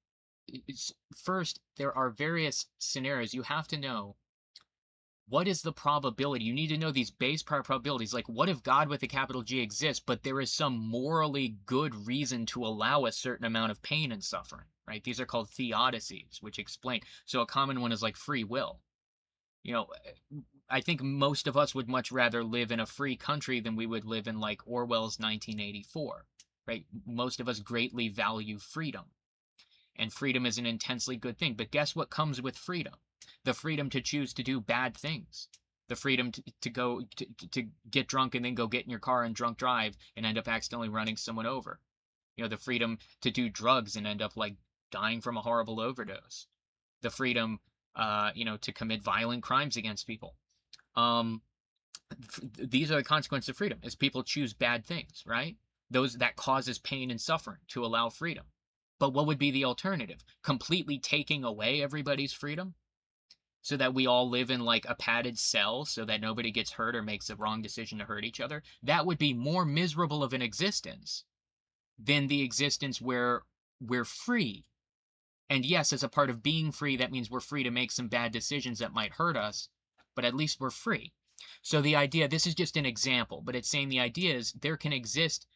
[SPEAKER 1] first, there are various scenarios. You have to know what is the probability. You need to know these base probabilities. Like, what if God with a capital G exists, but there is some morally good reason to allow a certain amount of pain and suffering, right? These are called theodicies, which explain. So, a common one is like free will. You know, I think most of us would much rather live in a free country than we would live in like Orwell's 1984, right? Most of us greatly value freedom, and freedom is an intensely good thing. But guess what comes with freedom? The freedom to choose to do bad things. The freedom to get drunk and then go get in your car and drunk drive and end up accidentally running someone over. The freedom to do drugs and end up like dying from a horrible overdose. The freedom, to commit violent crimes against people. Um, these are the consequences of freedom, as people choose bad things, right? Those that causes pain and suffering to allow freedom. But what would be the alternative? Completely taking away everybody's freedom so that we all live in like a padded cell so that nobody gets hurt or makes the wrong decision to hurt each other? That would be more miserable of an existence than the existence where we're free. And yes, as a part of being free, that means we're free to make some bad decisions that might hurt us, but at least we're free. So the idea, this is just an example, but it's saying the idea is there can exist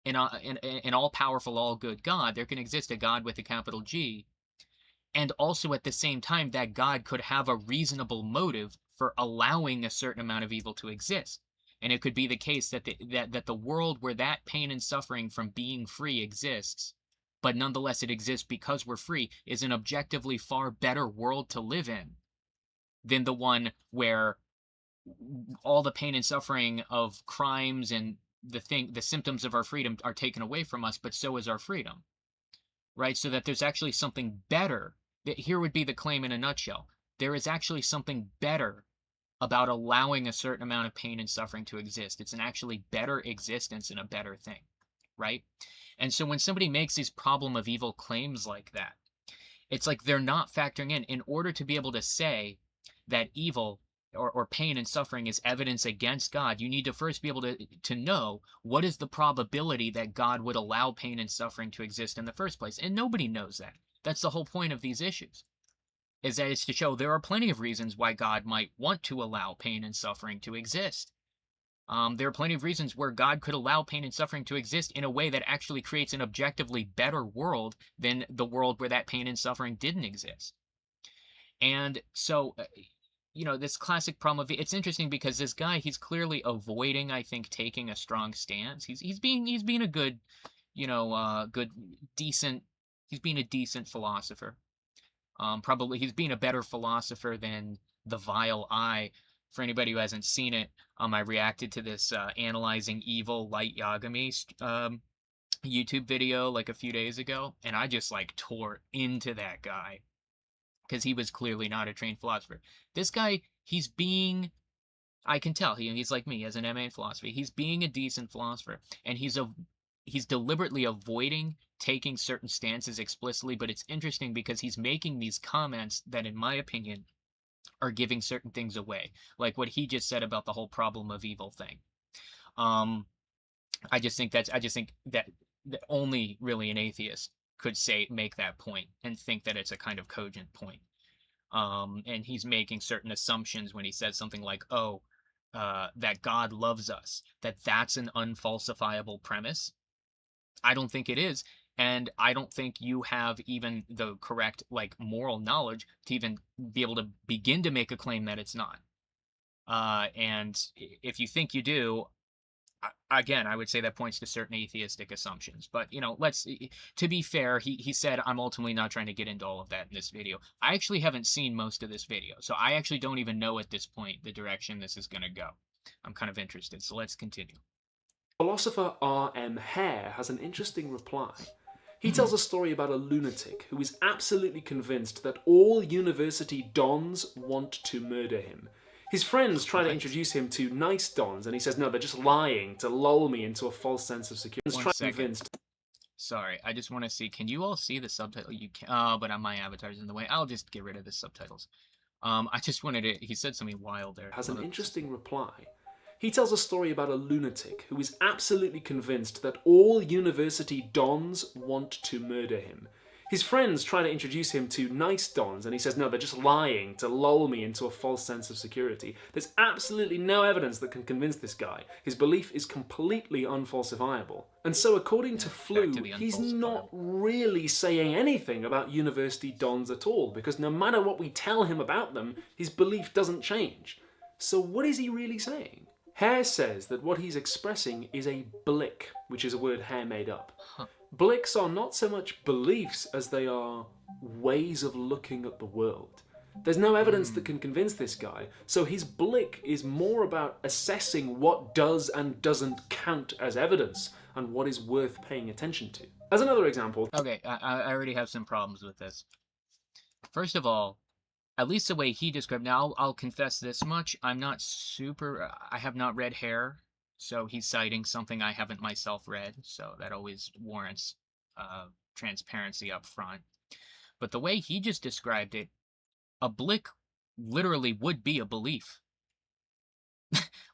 [SPEAKER 1] an all-powerful, all-good God. There can exist a God with a capital G, and also at the same time that God could have a reasonable motive for allowing a certain amount of evil to exist. And it could be the case that the world where that pain and suffering from being free exists, but nonetheless it exists because we're free, is an objectively far better world to live in than the one where all the pain and suffering of crimes and the symptoms of our freedom are taken away from us, but so is our freedom, right? So that there's actually something better. That here would be the claim in a nutshell. There is actually something better about allowing a certain amount of pain and suffering to exist. It's an actually better existence and a better thing, right? And so when somebody makes these problem of evil claims like that, it's like they're not factoring in order to be able to say that evil or pain and suffering is evidence against God. You need to first be able to know what is the probability that God would allow pain and suffering to exist in the first place. And nobody knows that. That's the whole point of these issues, is that it's to show there are plenty of reasons why God might want to allow pain and suffering to exist. There are plenty of reasons where God could allow pain and suffering to exist in a way that actually creates an objectively better world than the world where that pain and suffering didn't exist. And so, this classic problem of it's interesting because this guy, he's clearly avoiding, I think, taking a strong stance. He's being a good, good, decent. He's being a decent philosopher. Probably he's being a better philosopher than the Vile Eye. For anybody who hasn't seen it, I reacted to this analyzing evil Light Yagami YouTube video like a few days ago, and I just like tore into that guy because he was clearly not a trained philosopher. This guy, I can tell he's like me, he has an MA in philosophy. He's being a decent philosopher, and he's deliberately avoiding taking certain stances explicitly, but it's interesting because he's making these comments that, in my opinion, are giving certain things away, like what he just said about the whole problem of evil thing. I just think that only really an atheist could make that point and think that it's a kind of cogent point. And he's making certain assumptions when he says something like, "Oh, that God loves us," that's an unfalsifiable premise. I don't think it is. And I don't think you have even the correct, like, moral knowledge to even be able to begin to make a claim that it's not. And if you think you do, again, I would say that points to certain atheistic assumptions. But, to be fair, he said, I'm ultimately not trying to get into all of that in this video. I actually haven't seen most of this video. So I actually don't even know at this point the direction this is going to go. I'm kind of interested. So let's continue.
[SPEAKER 2] Philosopher R.M. Hare has an interesting reply. He tells a story about a lunatic who is absolutely convinced that all university dons want to murder him. His friends try to introduce him to nice dons, and he says, no, they're just lying to lull me into a false sense of security.
[SPEAKER 1] One second. Sorry, I just want to see. Can you all see the subtitle? You can. But my avatar's in the way. I'll just get rid of the subtitles. I just wanted to. He said something wild there.
[SPEAKER 2] Has an interesting reply. He tells a story about a lunatic who is absolutely convinced that all university dons want to murder him. His friends try to introduce him to nice dons, and he says, no, they're just lying to lull me into a false sense of security. There's absolutely no evidence that can convince this guy. His belief is completely unfalsifiable. And so according to Flew, he's not really saying anything about university dons at all, because no matter what we tell him about them, his belief doesn't change. So what is he really saying? Hare says that what he's expressing is a blick, which is a word Hare made up. Blicks are not so much beliefs as they are ways of looking at the world. There's no evidence that can convince this guy, so his blick is more about assessing what does and doesn't count as evidence and what is worth paying attention to. As another example...
[SPEAKER 1] Okay, I already have some problems with this. First of all, at least the way he described, now I'll confess this much, I have not read Hare, so he's citing something I haven't myself read, so that always warrants transparency up front. But the way he just described it, a blick literally would be a belief.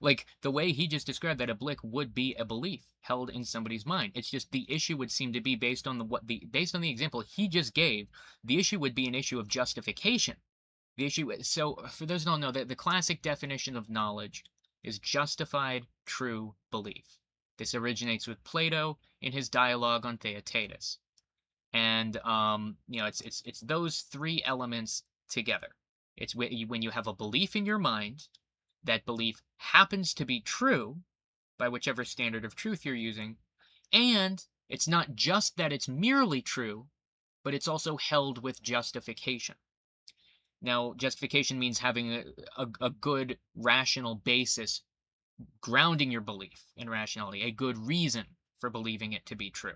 [SPEAKER 1] Like, the way he just described that, a blick would be a belief held in somebody's mind. It's just the issue would seem to be based on the example he just gave, the issue would be an issue of justification. So for those who don't know, the classic definition of knowledge is justified true belief. This originates with Plato in his dialogue on Theaetetus. And it's those three elements together. It's when you have a belief in your mind, that belief happens to be true by whichever standard of truth you're using, and It's not just that it's merely true, but it's also held with justification. Now, justification means having a good rational basis grounding your belief in rationality, a good reason for believing it to be true.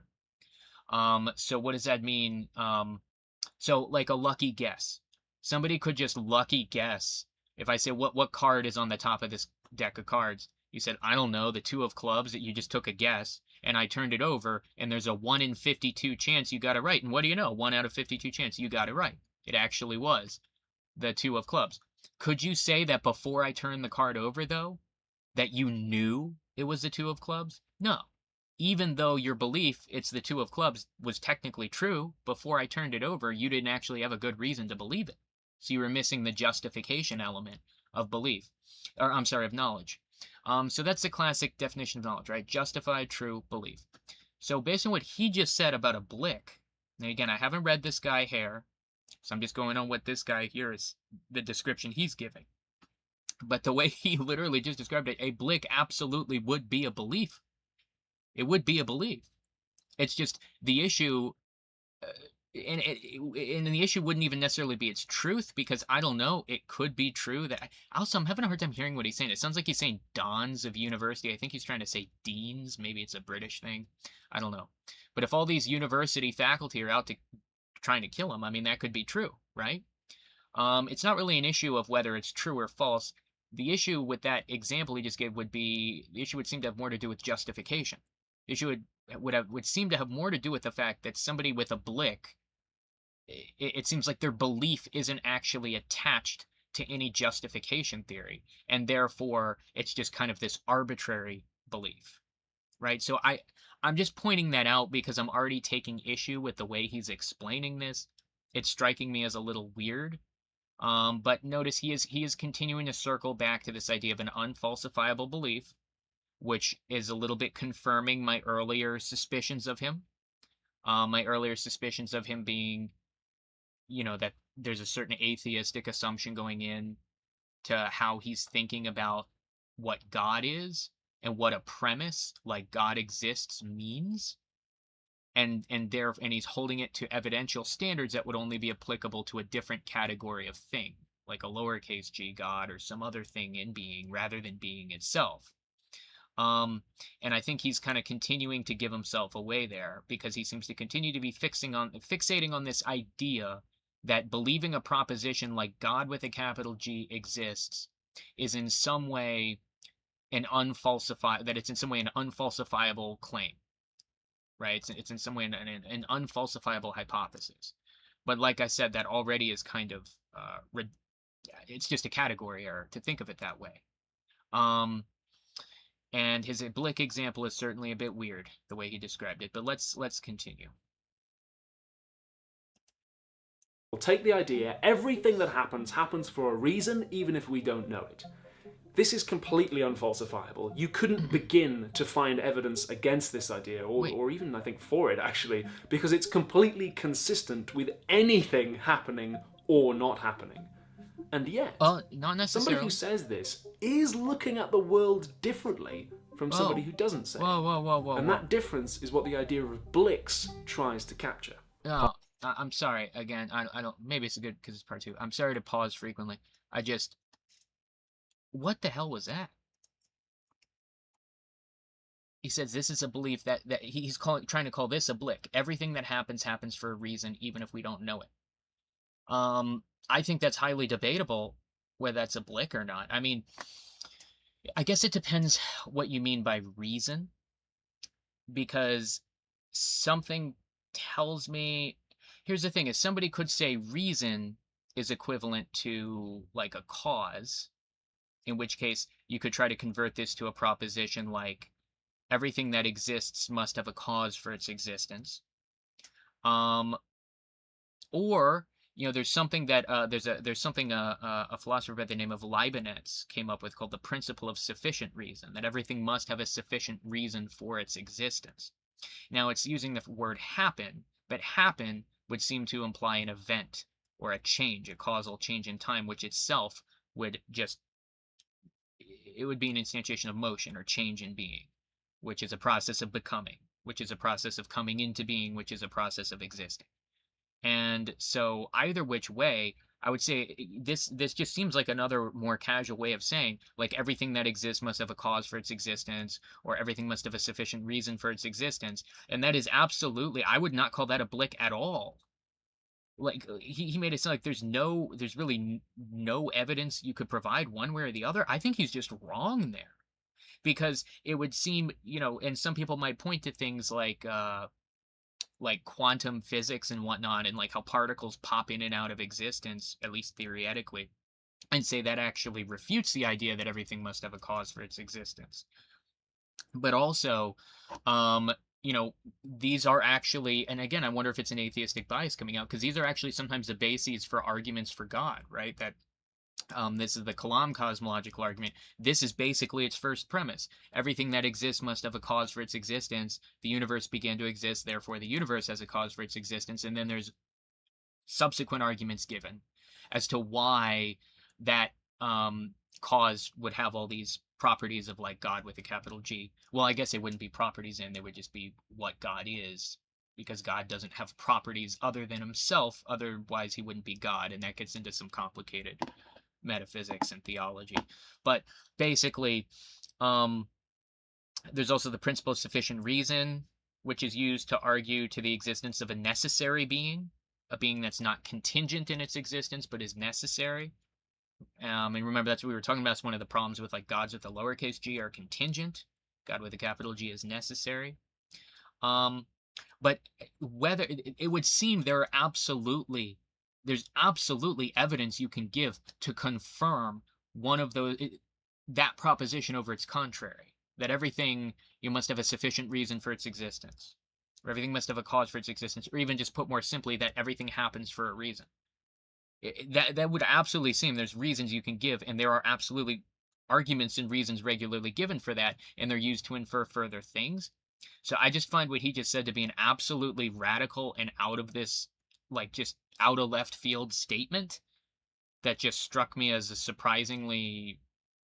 [SPEAKER 1] So what does that mean? So like a lucky guess. Somebody could just lucky guess. If I say what card is on the top of this deck of cards, you said, I don't know, the two of clubs, that you just took a guess, and I turned it over, and there's a 1 in 52 chance you got it right. And what do you know? 1 out of 52 chance you got it right. It actually was the two of clubs. Could you say that before I turned the card over, though, that you knew it was the two of clubs? No. Even though your belief it's the two of clubs was technically true, before I turned it over, you didn't actually have a good reason to believe it. So you were missing the justification element of belief, or I'm sorry, of knowledge. So that's the classic definition of knowledge, right? Justified, true belief. So based on what he just said about a blick, and again, I haven't read this guy Hare, so I'm just going on what this guy here is, the description he's giving. But the way he literally just described it, a blick absolutely would be a belief. It would be a belief. It's just the issue, uh, and the issue wouldn't even necessarily be its truth, because I don't know. It could be true that. Also, I'm having a hard time hearing what he's saying. It sounds like he's saying dons of university. I think he's trying to say deans. Maybe it's a British thing. I don't know. But if all these university faculty are out to trying to kill him, I mean, that could be true, right? It's not really an issue of whether it's true or false. The issue with that example he just gave would be the issue would seem to have more to do with justification. The issue would seem to have more to do with the fact that somebody with a blick, it seems like their belief isn't actually attached to any justification theory, and therefore it's just kind of this arbitrary belief, right? So I'm just pointing that out because I'm already taking issue with the way he's explaining this. It's striking me as a little weird. But notice he is continuing to circle back to this idea of an unfalsifiable belief, which is a little bit confirming my earlier suspicions of him. My earlier suspicions of him being, that there's a certain atheistic assumption going in to how he's thinking about what God is and what a premise like God exists means. And he's holding it to evidential standards that would only be applicable to a different category of thing, like a lowercase g God or some other thing in being rather than being itself. Um, and I think he's kind of continuing to give himself away there because he seems to continue to be fixating on this idea that believing a proposition like God with a capital G exists is in some way it's in some way an unfalsifiable claim, right? It's in some way an unfalsifiable hypothesis. But like I said, that already is kind of it's just a category error to think of it that way. Um, and his Blick example is certainly a bit weird the way he described it. But let's continue.
[SPEAKER 2] We'll take the idea everything that happens for a reason, even if we don't know it. This is completely unfalsifiable. You couldn't begin to find evidence against this idea, or even, I think, for it, actually, because it's completely consistent with anything happening or not happening. And yet,
[SPEAKER 1] not necessarily.
[SPEAKER 2] Somebody who says this is looking at the world differently from somebody who doesn't say
[SPEAKER 1] whoa.
[SPEAKER 2] And that difference is what the idea of Blix tries to capture.
[SPEAKER 1] No, I'm sorry. Again, I don't. Maybe it's good because it's part two. I'm sorry to pause frequently. What the hell was that? He says this is a belief that he's trying to call this a blick. Everything that happens for a reason, even if we don't know it. I think that's highly debatable whether that's a blick or not. I mean, I guess it depends what you mean by reason, because something tells me. Here's the thing: is somebody could say reason is equivalent to like a cause, in which case you could try to convert this to a proposition like everything that exists must have a cause for its existence. Or there's something that there's something a philosopher by the name of Leibniz came up with called the principle of sufficient reason, that everything must have a sufficient reason for its existence. Now it's using the word happen, but happen would seem to imply an event or a change, a causal change in time, which itself would it would be an instantiation of motion or change in being, which is a process of becoming, which is a process of coming into being, which is a process of existing. And so either which way, I would say this just seems like another more casual way of saying like everything that exists must have a cause for its existence, or everything must have a sufficient reason for its existence. And that is absolutely, I would not call that a blick at all. Like he made it sound like there's really no evidence you could provide one way or the other. I think he's just wrong there, because it would seem, and some people might point to things like quantum physics and whatnot, and like how particles pop in and out of existence, at least theoretically, and say that actually refutes the idea that everything must have a cause for its existence. But also, um, these are actually, and again, I wonder if it's an atheistic bias coming out, because these are actually sometimes the bases for arguments for God, right? That this is the Kalam cosmological argument. This is basically its first premise. Everything that exists must have a cause for its existence. The universe began to exist, therefore the universe has a cause for its existence. And then there's subsequent arguments given as to why that cause would have all these properties of like God with a capital G. Well, I guess it wouldn't be properties, and they would just be what God is, because God doesn't have properties other than himself. Otherwise, he wouldn't be God, and that gets into some complicated metaphysics and theology. But basically, um, there's also the principle of sufficient reason, which is used to argue to the existence of a necessary being, a being that's not contingent in its existence but is necessary. And remember, that's what we were talking about. It's one of the problems with like gods with a lowercase g are contingent. God with a capital G is necessary. Um, but whether it would seem there's absolutely evidence you can give to confirm one of those, that proposition over its contrary, that everything, you must have a sufficient reason for its existence, or everything must have a cause for its existence, or even just put more simply, that everything happens for a reason. That would absolutely seem there's reasons you can give, and there are absolutely arguments and reasons regularly given for that, and they're used to infer further things. So I just find what he just said to be an absolutely radical and out of this, like just out of left field statement that just struck me as a surprisingly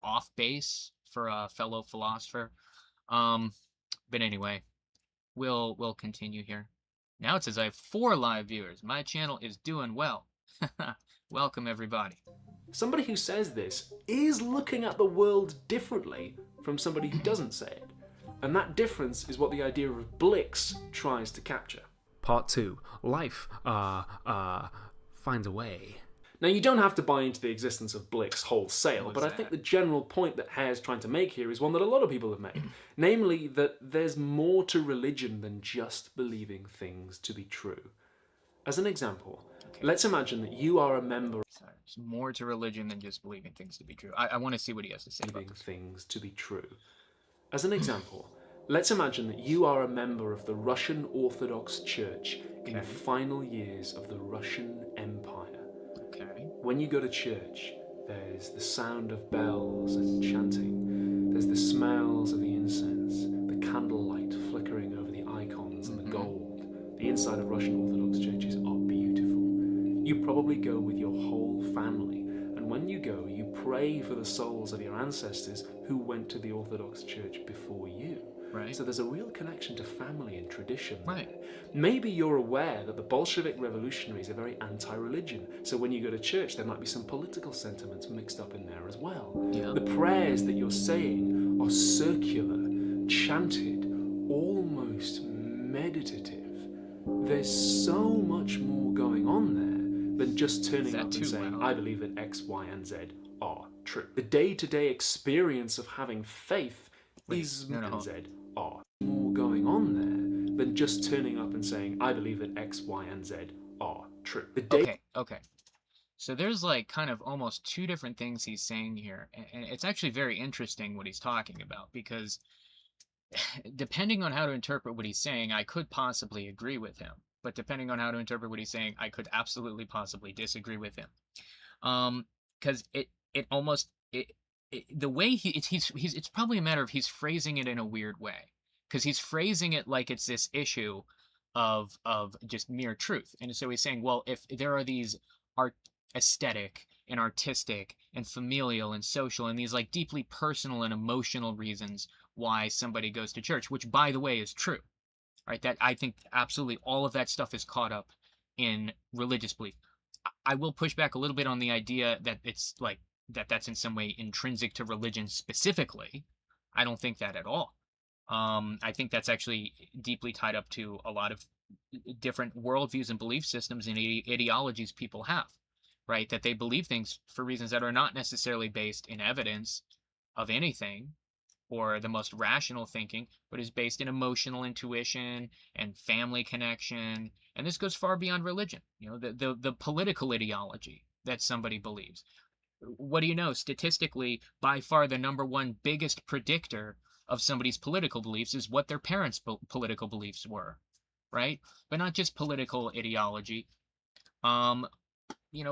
[SPEAKER 1] off base for a fellow philosopher. Um, but anyway, we'll continue here. Now it says I have 4 live viewers. My channel is doing well. Welcome everybody.
[SPEAKER 2] Somebody who says this is looking at the world differently from somebody who doesn't say it. And that difference is what the idea of Blix tries to capture. Part 2. Life, finds a way. Now, you don't have to buy into the existence of Blix wholesale, but I think the general point that Hare's trying to make here is one that a lot of people have made. Namely, that there's more to religion than just believing things to be true. As an example, let's imagine that you are a member.
[SPEAKER 1] Sorry, there's more to religion than just believing things to be true. I want to see what he has to say about this.
[SPEAKER 2] Things to be true. As an example, let's imagine that you are a member of the Russian Orthodox Church in the final years of the Russian Empire.
[SPEAKER 1] Okay.
[SPEAKER 2] When you go to church, there's the sound of bells and chanting. There's the smells of the incense, the candlelight flickering over the icons and the gold. The inside of Russian Orthodox churches are beautiful. You probably go with your whole family, and when you go, you pray for the souls of your ancestors who went to the Orthodox Church before you.
[SPEAKER 1] Right.
[SPEAKER 2] So there's a real connection to family and tradition there.
[SPEAKER 1] Right.
[SPEAKER 2] Maybe you're aware that the Bolshevik revolutionaries are very anti-religion, so when you go to church there might be some political sentiments mixed up in there as well.
[SPEAKER 1] Yeah.
[SPEAKER 2] The prayers that you're saying are circular, chanted, almost meditative. There's so much more going on there than just turning up and saying, I believe that X, Y, and Z are true. The day-to-day experience of having faith is and Z are more going on there than just turning up and saying, I believe that X, Y, and Z are true.
[SPEAKER 1] Okay. So there's like kind of almost 2 different things he's saying here. And it's actually very interesting what he's talking about, because depending on how to interpret what he's saying, I could possibly agree with him. But depending on how to interpret what he's saying, I could absolutely possibly disagree with him. Because the way it's probably a matter of he's phrasing it in a weird way, because he's phrasing it like it's this issue of just mere truth. And so he's saying, well, if there are these aesthetic and artistic and familial and social and these like deeply personal and emotional reasons why somebody goes to church, which by the way is true. right? That I think absolutely all of that stuff is caught up in religious belief. I will push back a little bit on the idea that it's like that's in some way intrinsic to religion specifically. I don't think that at all. I think that's actually deeply tied up to a lot of different worldviews and belief systems and ideologies people have, right? That they believe things for reasons that are not necessarily based in evidence of anything or the most rational thinking, but is based in emotional intuition and family connection. And this goes far beyond religion, the political ideology that somebody believes. What do you know? Statistically, by far the number one biggest predictor of somebody's political beliefs is what their parents' political beliefs were, right? But not just political ideology. Um,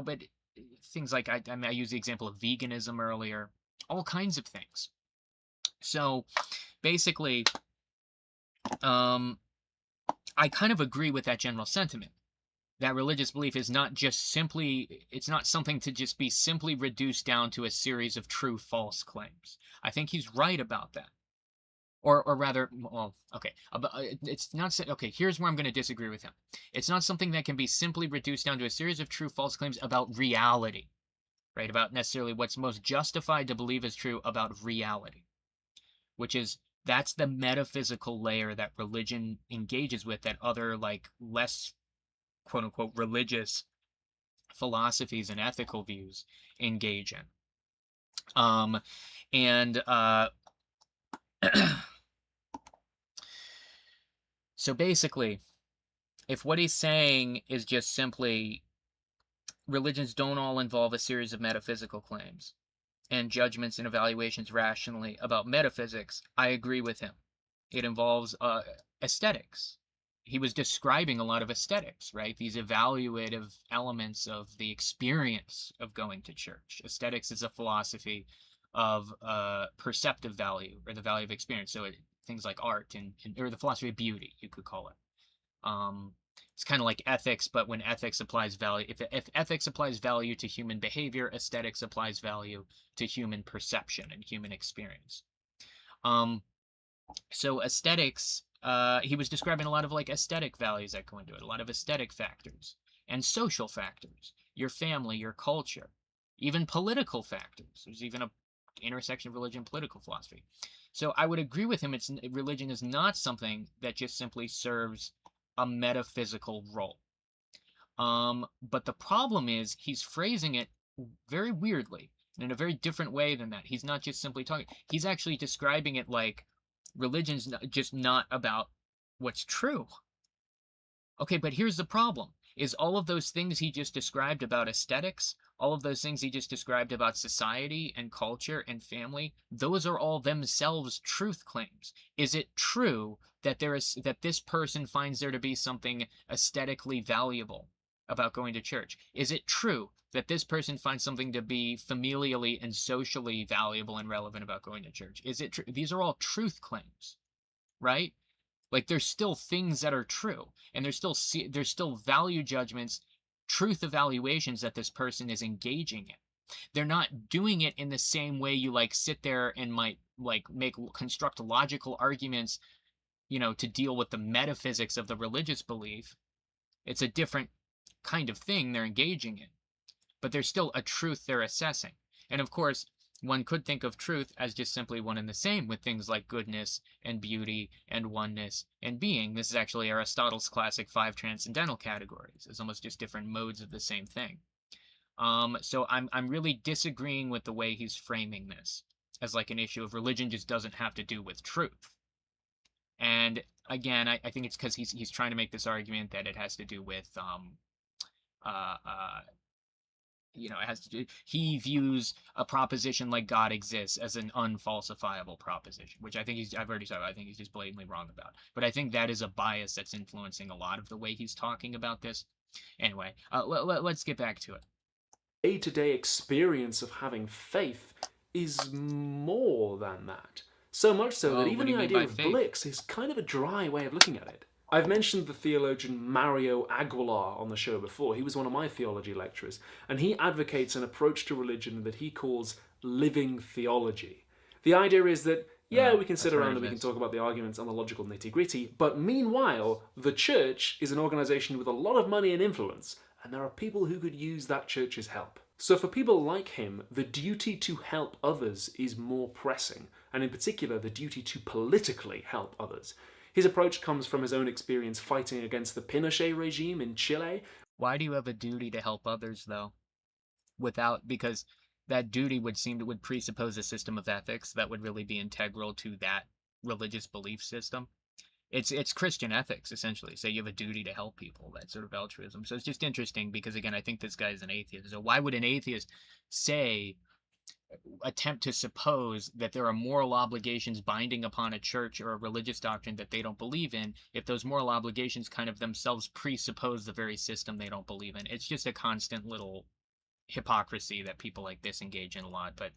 [SPEAKER 1] but things like I used the example of veganism earlier, all kinds of things. So basically, um, I kind of agree with that general sentiment that religious belief is not just simply, it's not something to just be simply reduced down to a series of true false claims. I think he's right about that. Or rather, well, okay, it's not, okay, here's where I'm going to disagree with him. It's not something that can be simply reduced down to a series of true false claims about reality, right? About necessarily what's most justified to believe is true about reality, which is that's the metaphysical layer that religion engages with that other like less quote unquote religious philosophies and ethical views engage in. Um, and so basically, if what he's saying is just simply religions don't all involve a series of metaphysical claims and judgments and evaluations rationally about metaphysics, I agree with him. It involves aesthetics. He was describing a lot of aesthetics, right? These evaluative elements of the experience of going to church. Aesthetics is a philosophy of perceptive value or the value of experience. So things like art and or the philosophy of beauty, you could call it. Um, it's kind of like ethics, but when ethics applies value, if ethics applies value to human behavior, aesthetics applies value to human perception and human experience. Um, so aesthetics, he was describing a lot of like aesthetic values that go into it, a lot of aesthetic factors and social factors, your family, your culture, even political factors. There's even a intersection of religion and political philosophy. So I would agree with him. Religion is not something that just simply serves a metaphysical role. But the problem is he's phrasing it very weirdly and in a very different way than that. He's not just simply talking. He's actually describing it like religion's just not about what's true. Okay, but here's the problem. Is all of those things he just described about aesthetics, all of those things he just described about society and culture and family, those are all themselves truth claims. Is it true that this person finds there to be something aesthetically valuable about going to church? Is it true that this person finds something to be familially and socially valuable and relevant about going to church? Is it true? These are all truth claims, right? Like there's still things that are true, and there's still value judgments, truth evaluations that this person is engaging in. They're not doing it in the same way you like sit there and might like construct logical arguments, to deal with the metaphysics of the religious belief. It's a different kind of thing they're engaging in, but there's still a truth they're assessing. And of course, one could think of truth as just simply one and the same with things like goodness and beauty and oneness and being. This is actually Aristotle's classic five transcendental categories. It's almost just different modes of the same thing. So I'm really disagreeing with the way he's framing this as like an issue of religion just doesn't have to do with truth. And again, I think it's because he's trying to make this argument that it has to do with uh, uh, it has to do, he views a proposition like God exists as an unfalsifiable proposition, which I've already said, I think he's just blatantly wrong about. But I think that is a bias that's influencing a lot of the way he's talking about this. Anyway, let's get back to it.
[SPEAKER 2] Day-to-day experience of having faith is more than that. So much so that
[SPEAKER 1] Well, what
[SPEAKER 2] even
[SPEAKER 1] do
[SPEAKER 2] the
[SPEAKER 1] you mean
[SPEAKER 2] idea
[SPEAKER 1] by
[SPEAKER 2] of
[SPEAKER 1] faith?
[SPEAKER 2] Blix is kind of a dry way of looking at it. I've mentioned the theologian Mario Aguilar on the show before. He was one of my theology lecturers, and he advocates an approach to religion that he calls living theology. The idea is that Yeah, we can
[SPEAKER 1] I've
[SPEAKER 2] sit
[SPEAKER 1] heard
[SPEAKER 2] around
[SPEAKER 1] of
[SPEAKER 2] and we can
[SPEAKER 1] this.
[SPEAKER 2] talk about the arguments and the logical nitty-gritty, but meanwhile, the church is an organisation with a lot of money and influence, and there are people who could use that church's help. So for people like him, the duty to help others is more pressing, and in particular, the duty to politically help others. His approach comes from his own experience fighting against the Pinochet regime in Chile.
[SPEAKER 1] Why do you have a duty to help others, though? Because that duty would presuppose a system of ethics that would really be integral to that religious belief system. It's Christian ethics, essentially. So you have a duty to help people, that sort of altruism. So it's just interesting because, again, I think this guy is an atheist. So why would an atheist say, attempt to suppose that there are moral obligations binding upon a church or a religious doctrine that they don't believe in, if those moral obligations kind of themselves presuppose the very system they don't believe in? It's just a constant little hypocrisy that people like this engage in a lot. But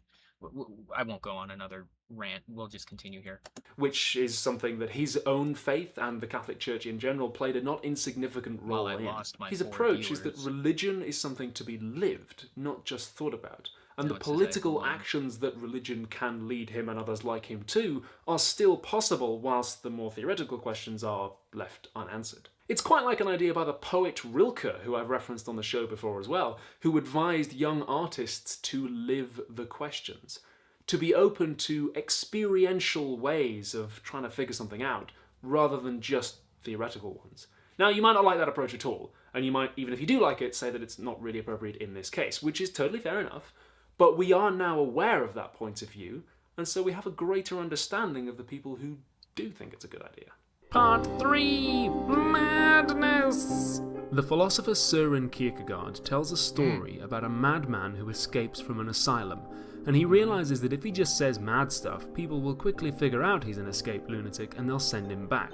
[SPEAKER 1] I won't go on another rant. We'll just continue here.
[SPEAKER 2] Which is something that his own faith and the Catholic Church in general played a not insignificant
[SPEAKER 1] Well,
[SPEAKER 2] role
[SPEAKER 1] I
[SPEAKER 2] in.
[SPEAKER 1] lost my
[SPEAKER 2] His
[SPEAKER 1] 4
[SPEAKER 2] approach is that
[SPEAKER 1] viewers.
[SPEAKER 2] religion is something to be lived, not just thought about. And the
[SPEAKER 1] No, it says I have
[SPEAKER 2] political
[SPEAKER 1] 1.
[SPEAKER 2] actions that religion can lead him and others like him to are still possible, whilst the more theoretical questions are left unanswered. It's quite like an idea by the poet Rilke, who I've referenced on the show before as well, who advised young artists to live the questions, to be open to experiential ways of trying to figure something out, rather than just theoretical ones. Now, you might not like that approach at all, and you might, even if you do like it, say that it's not really appropriate in this case, which is totally fair enough, but we are now aware of that point of view, and so we have a greater understanding of the people who do think it's a good idea. Part 3: Madness! The philosopher Søren Kierkegaard tells a story about a madman who escapes from an asylum, and he realises that if he just says mad stuff, people will quickly figure out he's an escaped lunatic and they'll send him back.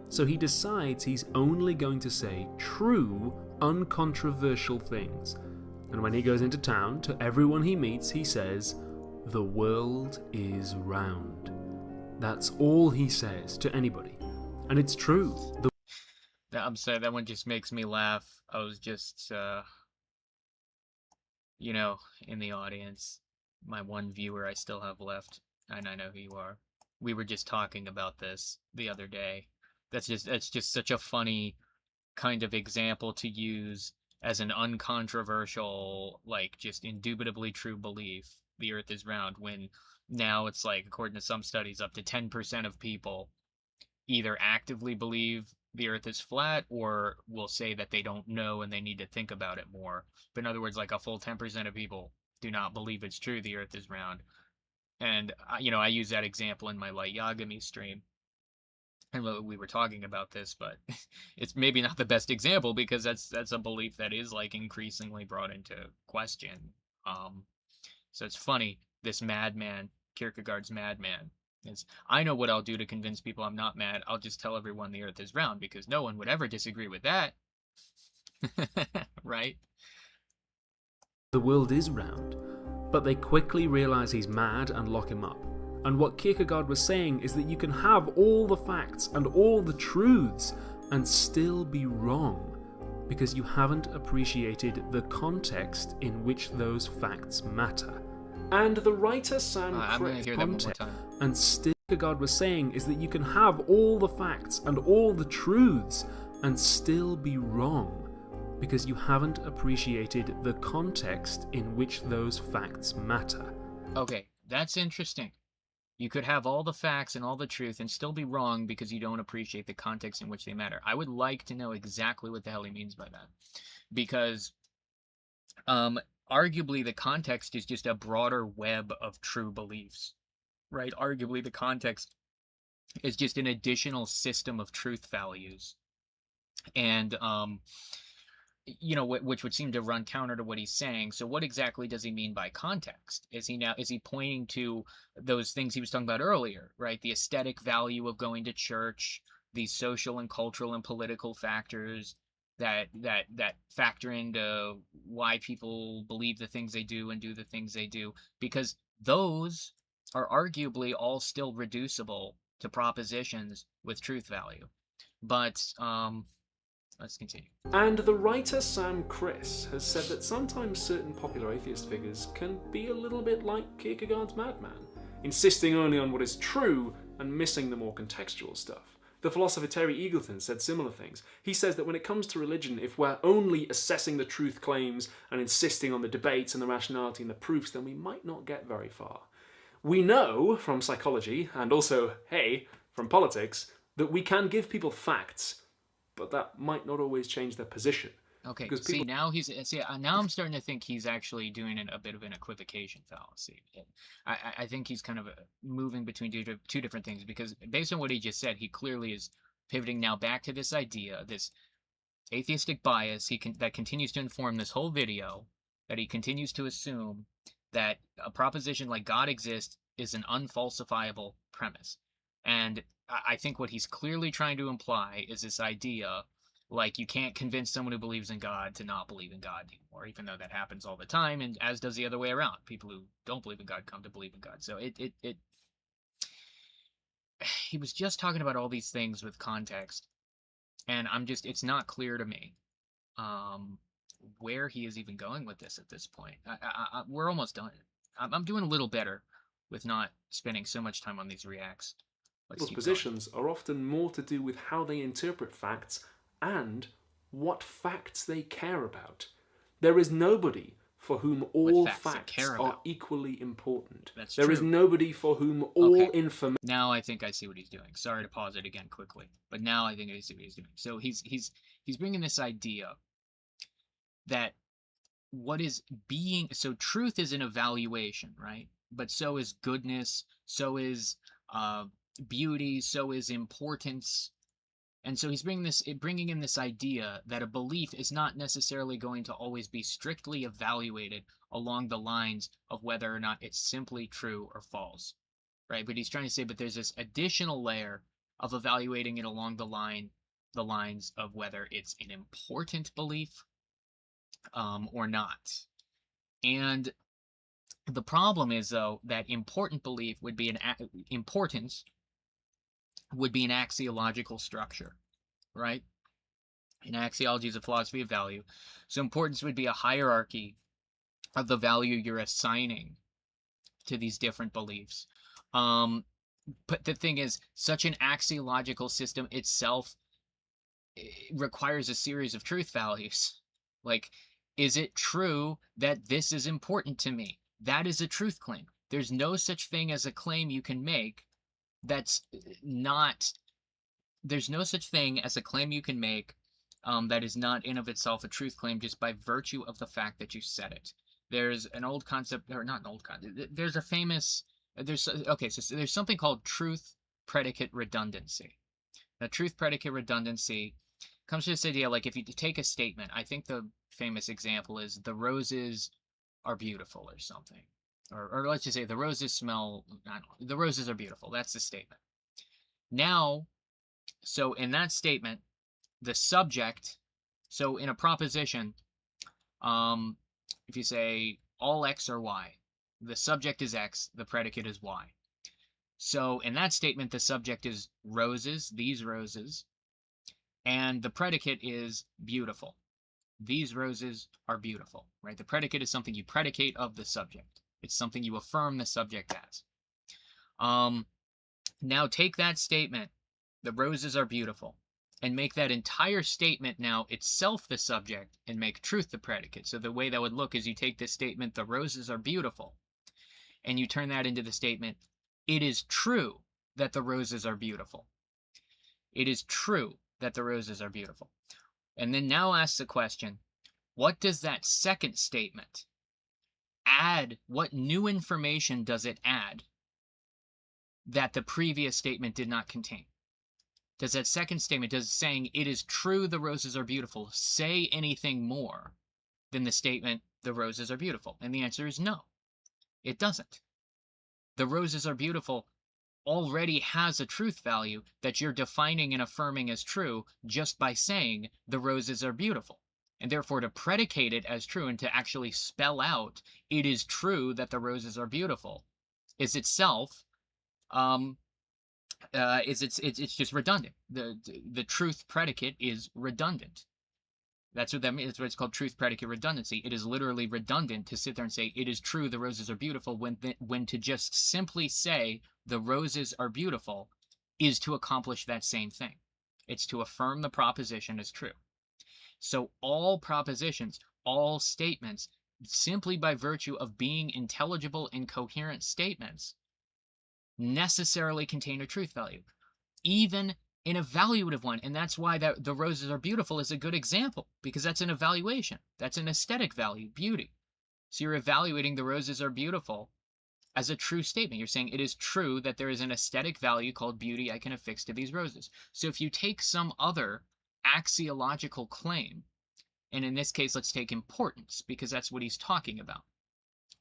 [SPEAKER 2] So he decides he's only going to say true, uncontroversial things. And when he goes into town, to everyone he meets, he says, "The world is round." That's all he says to anybody. And it's true.
[SPEAKER 1] I'm sorry, that one just makes me laugh. I was just, in the audience. My one viewer I still have left, and I know who you are. We were just talking about this the other day. That's just such a funny kind of example to use as an uncontroversial, like, just indubitably true belief, the earth is round, when now it's like, according to some studies, up to 10% of people either actively believe the earth is flat or will say that they don't know and they need to think about it more. But in other words, like a full 10% of people do not believe it's true the earth is round. And, I use that example in my Light Yagami stream. And we were talking about this, but it's maybe not the best example because that's a belief that is like increasingly brought into question. So it's funny, this madman, Kierkegaard's madman, is, I know what I'll do to convince people I'm not mad. I'll just tell everyone the earth is round because no one would ever disagree with that. Right?
[SPEAKER 2] The world is round. But they quickly realise he's mad and lock him up. And what Kierkegaard was saying is that you can have all the facts and all the truths and still be wrong, because you haven't appreciated the context in which those facts matter. And the writer Sam
[SPEAKER 1] I'm going to hear that one more time.
[SPEAKER 2] And still Kierkegaard was saying is that you can have all the facts and all the truths and still be wrong, because you haven't appreciated the context in which those facts matter.
[SPEAKER 1] Okay, that's interesting. You could have all the facts and all the truth and still be wrong because you don't appreciate the context in which they matter. I would like to know exactly what the hell he means by that. Because arguably the context is just a broader web of true beliefs, right? Arguably the context is just an additional system of truth values. And which would seem to run counter to what he's saying. So what exactly does he mean by context? Is he pointing to those things he was talking about earlier, right? The aesthetic value of going to church, these social and cultural and political factors that factor into why people believe the things they do and do the things they do, because those are arguably all still reducible to propositions with truth value. But let's continue. And the writer Sam Criss has said that sometimes certain popular atheist figures can be a little bit like Kierkegaard's madman.
[SPEAKER 2] insisting only on what is true and missing the more contextual stuff. The philosopher Terry Eagleton said similar things. He says that when it comes to religion, if we're only assessing the truth claims and insisting on the debates and the rationality and the proofs, then we might not get very far. We know from psychology, and also, hey, from politics, that we can give people facts, but that might not always change their position.
[SPEAKER 1] Okay,
[SPEAKER 2] Because
[SPEAKER 1] see
[SPEAKER 2] people
[SPEAKER 1] now I'm starting to think he's actually doing a bit of an equivocation fallacy. I think he's kind of moving between two different things, because based on what he just said, he clearly is pivoting now back to this idea, this atheistic bias that continues to inform this whole video, that he continues to assume that a proposition like God exists is an unfalsifiable premise. And I think what he's clearly trying to imply is this idea, like, you can't convince someone who believes in God to not believe in God anymore, even though that happens all the time, and as does the other way around. People who don't believe in God come to believe in God. So he was just talking about all these things with context, and it's not clear to me um, where he is even going with this at this point. We're almost done. I'm doing a little better with not spending so much time on these reacts. Let's
[SPEAKER 2] people's
[SPEAKER 1] keep going.
[SPEAKER 2] positions are often more to do with how they interpret facts and what facts they care about. There is nobody for whom all facts are equally important.
[SPEAKER 1] That's
[SPEAKER 2] there
[SPEAKER 1] true.
[SPEAKER 2] is nobody for whom all information.
[SPEAKER 1] Now I think I see what he's doing. Sorry to pause it again quickly, but now I think I see what he's doing. So he's bringing this idea that what is being, so truth is an evaluation, right? But so is goodness, so is beauty, so is importance. And so he's bringing in this idea that a belief is not necessarily going to always be strictly evaluated along the lines of whether or not it's simply true or false, right? But he's trying to say, but there's this additional layer of evaluating it along the lines of whether it's an important belief or not. And the problem is, though, that important belief would be importance would be an axiological structure, right? And axiology is a philosophy of value. So importance would be a hierarchy of the value you're assigning to these different beliefs. But the thing is, such an axiological system itself requires a series of truth values. Like, is it true that this is important to me? That is a truth claim. There's no such thing as a claim you can make that's not, there's no such thing as a claim you can make that is not in of itself a truth claim just by virtue of the fact that you said it. There's an old concept, or not an old concept, there's a famous, okay, so there's something called truth predicate redundancy. Now, truth predicate redundancy comes to this idea, like, if you take a statement, I think the famous example is the roses are beautiful or something. Or let's just say the roses smell, I don't know, the roses are beautiful. That's the statement. Now, so in that statement, the subject, so in a proposition, if you say all X are Y, the subject is X, the predicate is Y. So in that statement, the subject is roses, these roses, and the predicate is beautiful. These roses are beautiful, right? The predicate is something you predicate of the subject. It's something you affirm the subject as. Now take that statement, the roses are beautiful, and make that entire statement now itself the subject and make truth the predicate. So the way that would look is you take this statement, the roses are beautiful, and you turn that into the statement, it is true that the roses are beautiful. It is true that the roses are beautiful. And then now ask the question, what does that second statement add? What new information does it add that the previous statement did not contain? Does that second statement, does saying it is true the roses are beautiful say anything more than the statement the roses are beautiful? And the answer is no, it doesn't. The roses are beautiful already has a truth value that you're defining and affirming as true just by saying the roses are beautiful. And therefore, to predicate it as true and to actually spell out it is true that the roses are beautiful is itself it's just redundant. The truth predicate is redundant. That's what that means. That's what it's called, truth predicate redundancy. It is literally redundant to sit there and say it is true the roses are beautiful when to just simply say the roses are beautiful is to accomplish that same thing. It's to affirm the proposition as true. So all propositions, all statements, simply by virtue of being intelligible and coherent statements, necessarily contain a truth value, even an evaluative one. And that's why the roses are beautiful is a good example, because that's an evaluation. That's an aesthetic value, beauty. So you're evaluating the roses are beautiful as a true statement. You're saying it is true that there is an aesthetic value called beauty I can affix to these roses. So if you take some other axiological claim, and in this case, let's take importance, because that's what he's talking about,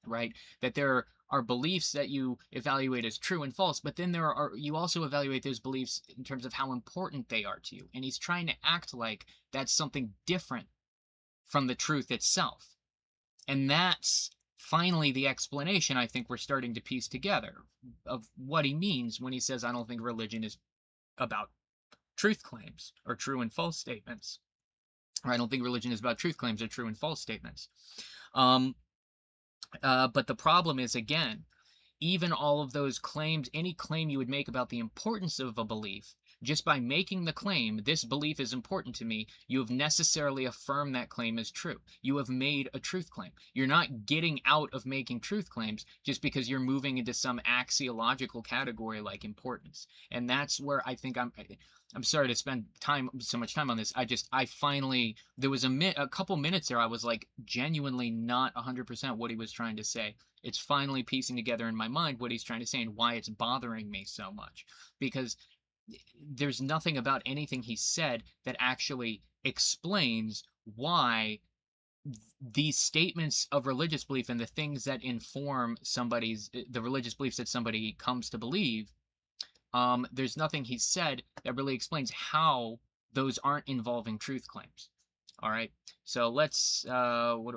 [SPEAKER 1] right? That there are beliefs that you evaluate as true and false, but then you also evaluate those beliefs in terms of how important they are to you. And he's trying to act like that's something different from the truth itself. And that's finally the explanation I think we're starting to piece together of what he means when he says, I don't think religion is about truth claims or true and false statements. Or I don't think religion is about truth claims or true and false statements. But the problem is, again, even all of those claims, any claim you would make about the importance of a belief, just by making the claim, this belief is important to me, you have necessarily affirmed that claim as true. You have made a truth claim. You're not getting out of making truth claims just because you're moving into some axiological category like importance. And that's where I think I'm sorry to spend so much time on this. I finally, there was a couple minutes there I was like genuinely not 100% what he was trying to say. It's finally piecing together in my mind what he's trying to say and why it's bothering me so much. Because there's nothing about anything he said that actually explains why these statements of religious belief and the things that inform the religious beliefs that somebody comes to believe, there's nothing he said that really explains how those aren't involving truth claims. All right. So let's, oh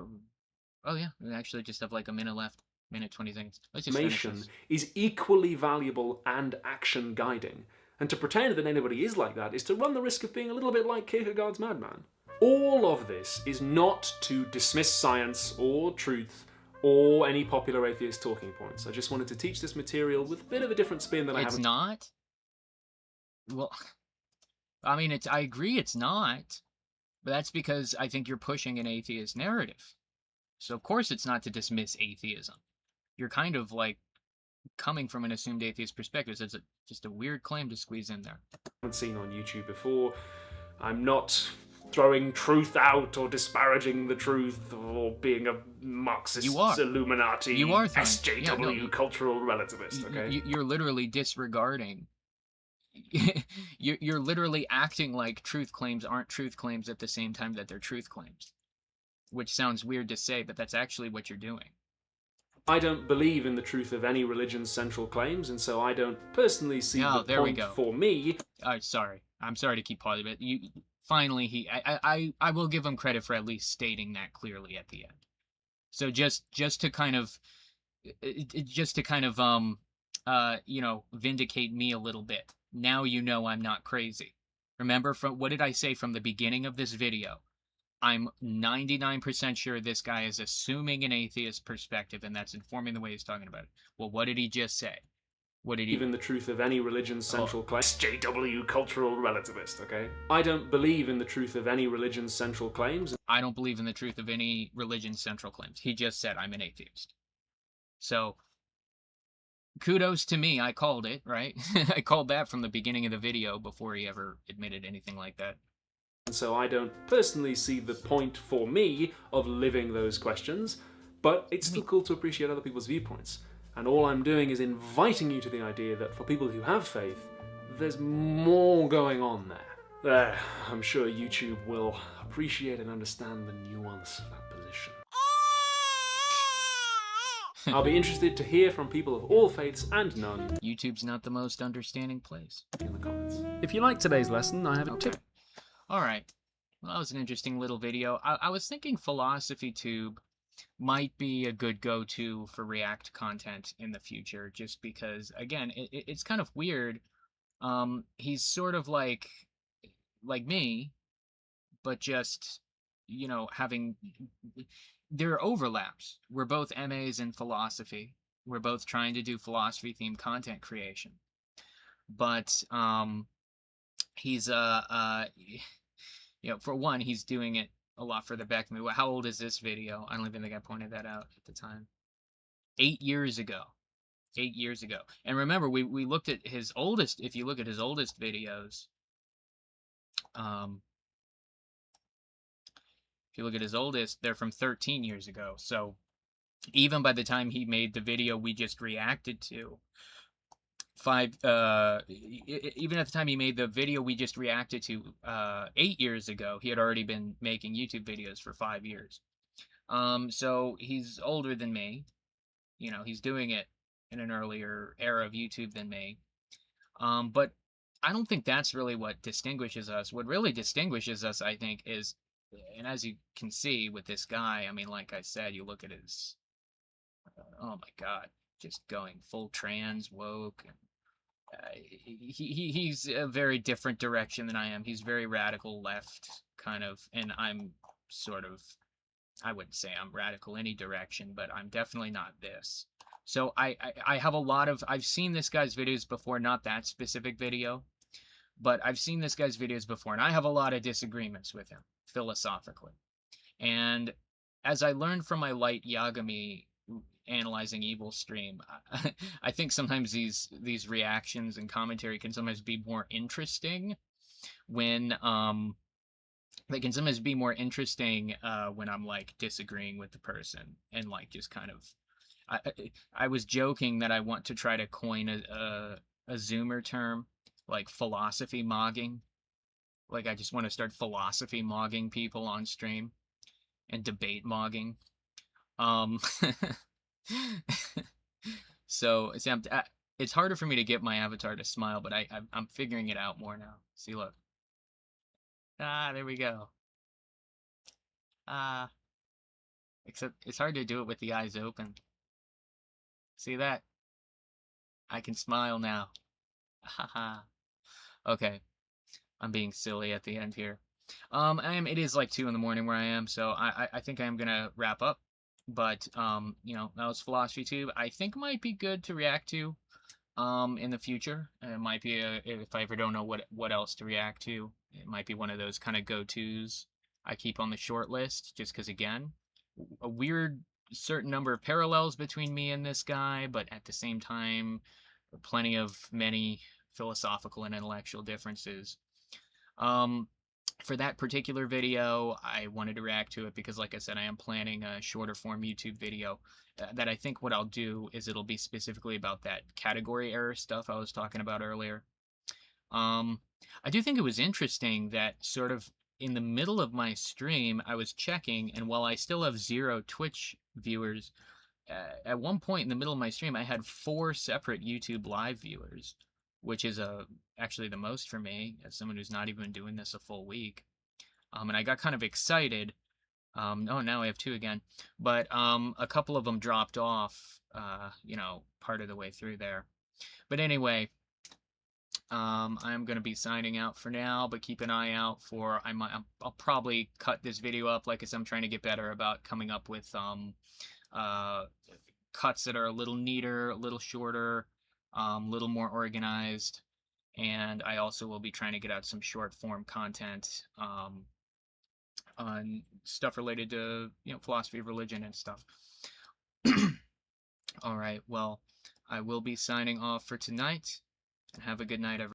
[SPEAKER 1] yeah, we actually just have like a minute left, minute 20 seconds. Let's just finish this.
[SPEAKER 2] Is equally valuable and action guiding. And to pretend that anybody is like that is to run the risk of being a little bit like Kierkegaard's madman. All of this is not to dismiss science or truth or any popular atheist talking points. I just wanted to teach this material with a bit of a different spin that I haven't.
[SPEAKER 1] It's not? Well, I mean, I agree it's not, but that's because I think you're pushing an atheist narrative. So of course it's not to dismiss atheism. You're kind of like coming from an assumed atheist perspective. So it's just a weird claim to squeeze in there.
[SPEAKER 2] Seen on YouTube before. I'm not throwing truth out or disparaging the truth or being a Marxist Illuminati SJW cultural relativist, okay?
[SPEAKER 1] You're literally disregarding. You're literally acting like truth claims aren't truth claims at the same time that they're truth claims. Which sounds weird to say, but that's actually what you're doing.
[SPEAKER 2] I don't believe in the truth of any religion's central claims, and so I don't personally see the point for me.
[SPEAKER 1] Sorry. I'm sorry to keep pausing, but finally I will give him credit for at least stating that clearly at the end. So just to kind of vindicate me a little bit. Now you know I'm not crazy. Remember, what did I say from the beginning of this video? I'm 99% sure this guy is assuming an atheist perspective, and that's informing the way he's talking about it. Well, what did he just say? What did he...
[SPEAKER 2] Even the truth of any religion's central claims. SJW cultural relativist, okay? I don't believe in the truth of any religion's central claims.
[SPEAKER 1] I don't believe in the truth of any religion's central claims. He just said I'm an atheist. So, kudos to me. I called it, right? I called that from the beginning of the video before he ever admitted anything like that.
[SPEAKER 2] And so I don't personally see the point for me of living those questions, but it's still cool to appreciate other people's viewpoints. And all I'm doing is inviting you to the idea that for people who have faith, there's more going on there. I'm sure YouTube will appreciate and understand the nuance of that position. I'll be interested to hear from people of all faiths and none.
[SPEAKER 1] YouTube's not the most understanding place.
[SPEAKER 2] In the comments. If you liked today's lesson, I have a tip.
[SPEAKER 1] All right. Well, that was an interesting little video. I was thinking PhilosophyTube might be a good go-to for React content in the future, just because, again, it's kind of weird. He's sort of like me, but just having there are overlaps. We're both MAs in philosophy. We're both trying to do philosophy themed content creation. But he's for one, he's doing it a lot further back than me. How old is this video? I don't even think I pointed that out at the time. 8 years ago. 8 years ago. And remember, we looked at his oldest. If you look at his oldest videos, um, if you look at his oldest, they're from 13 years ago. So even by the time he made the video we just reacted to, even at the time he made the video we just reacted to 8 years ago, he had already been making YouTube videos for 5 years. So he's older than me. He's doing it in an earlier era of YouTube than me. But I don't think that's really what distinguishes us. What really distinguishes us, I think, is, and as you can see with this guy, I mean, like I said, you look at his, oh my God, just going full trans woke. And, he's a very different direction than I am. He's very radical left kind of, and I'm sort of, I wouldn't say I'm radical any direction, but I'm definitely not this. So I have a lot of, I've seen this guy's videos before, not that specific video, but I've seen this guy's videos before, and I have a lot of disagreements with him philosophically. And as I learned from my light Yagami analyzing evil stream, I think sometimes these reactions and commentary can sometimes be more interesting when they can sometimes be more interesting when I'm like disagreeing with the person and like just kind of I was joking that I want to try to coin a Zoomer term like philosophy mogging. Like I just want to start philosophy mogging people on stream and debate mogging. Um, so it's harder for me to get my avatar to smile, but I'm figuring it out more now. See, look. There we go. Ah, except it's hard to do it with the eyes open. See that? I can smile now. Haha. Okay, I'm being silly at the end here. It is like 2 in the morning where I am, so I think I'm gonna wrap up. But that was Philosophy Tube. I think might be good to react to in the future. It might be if I ever don't know what else to react to, it might be one of those kind of go-tos I keep on the short list, just because again, a weird certain number of parallels between me and this guy, but at the same time, plenty of many philosophical and intellectual differences. Um, for that particular video, I wanted to react to it because, like I said, I am planning a shorter form YouTube video that I think what I'll do is it'll be specifically about that category error stuff I was talking about earlier. Um, I do think it was interesting that sort of in the middle of my stream, I was checking, and while I still have 0 Twitch viewers, at one point in the middle of my stream, I had 4 separate YouTube live viewers, which is actually the most for me as someone who's not even doing this a full week. And I got kind of excited. Oh, now I have 2 again, but a couple of them dropped off, part of the way through there. But anyway, I'm going to be signing out for now, but keep an eye out for, I'll probably cut this video up. Like I said, I'm trying to get better about coming up with uh, cuts that are a little neater, a little shorter, a little more organized. And I also will be trying to get out some short form content on stuff related to, philosophy of religion and stuff. All right, well, I will be signing off for tonight, and have a good night, everyone.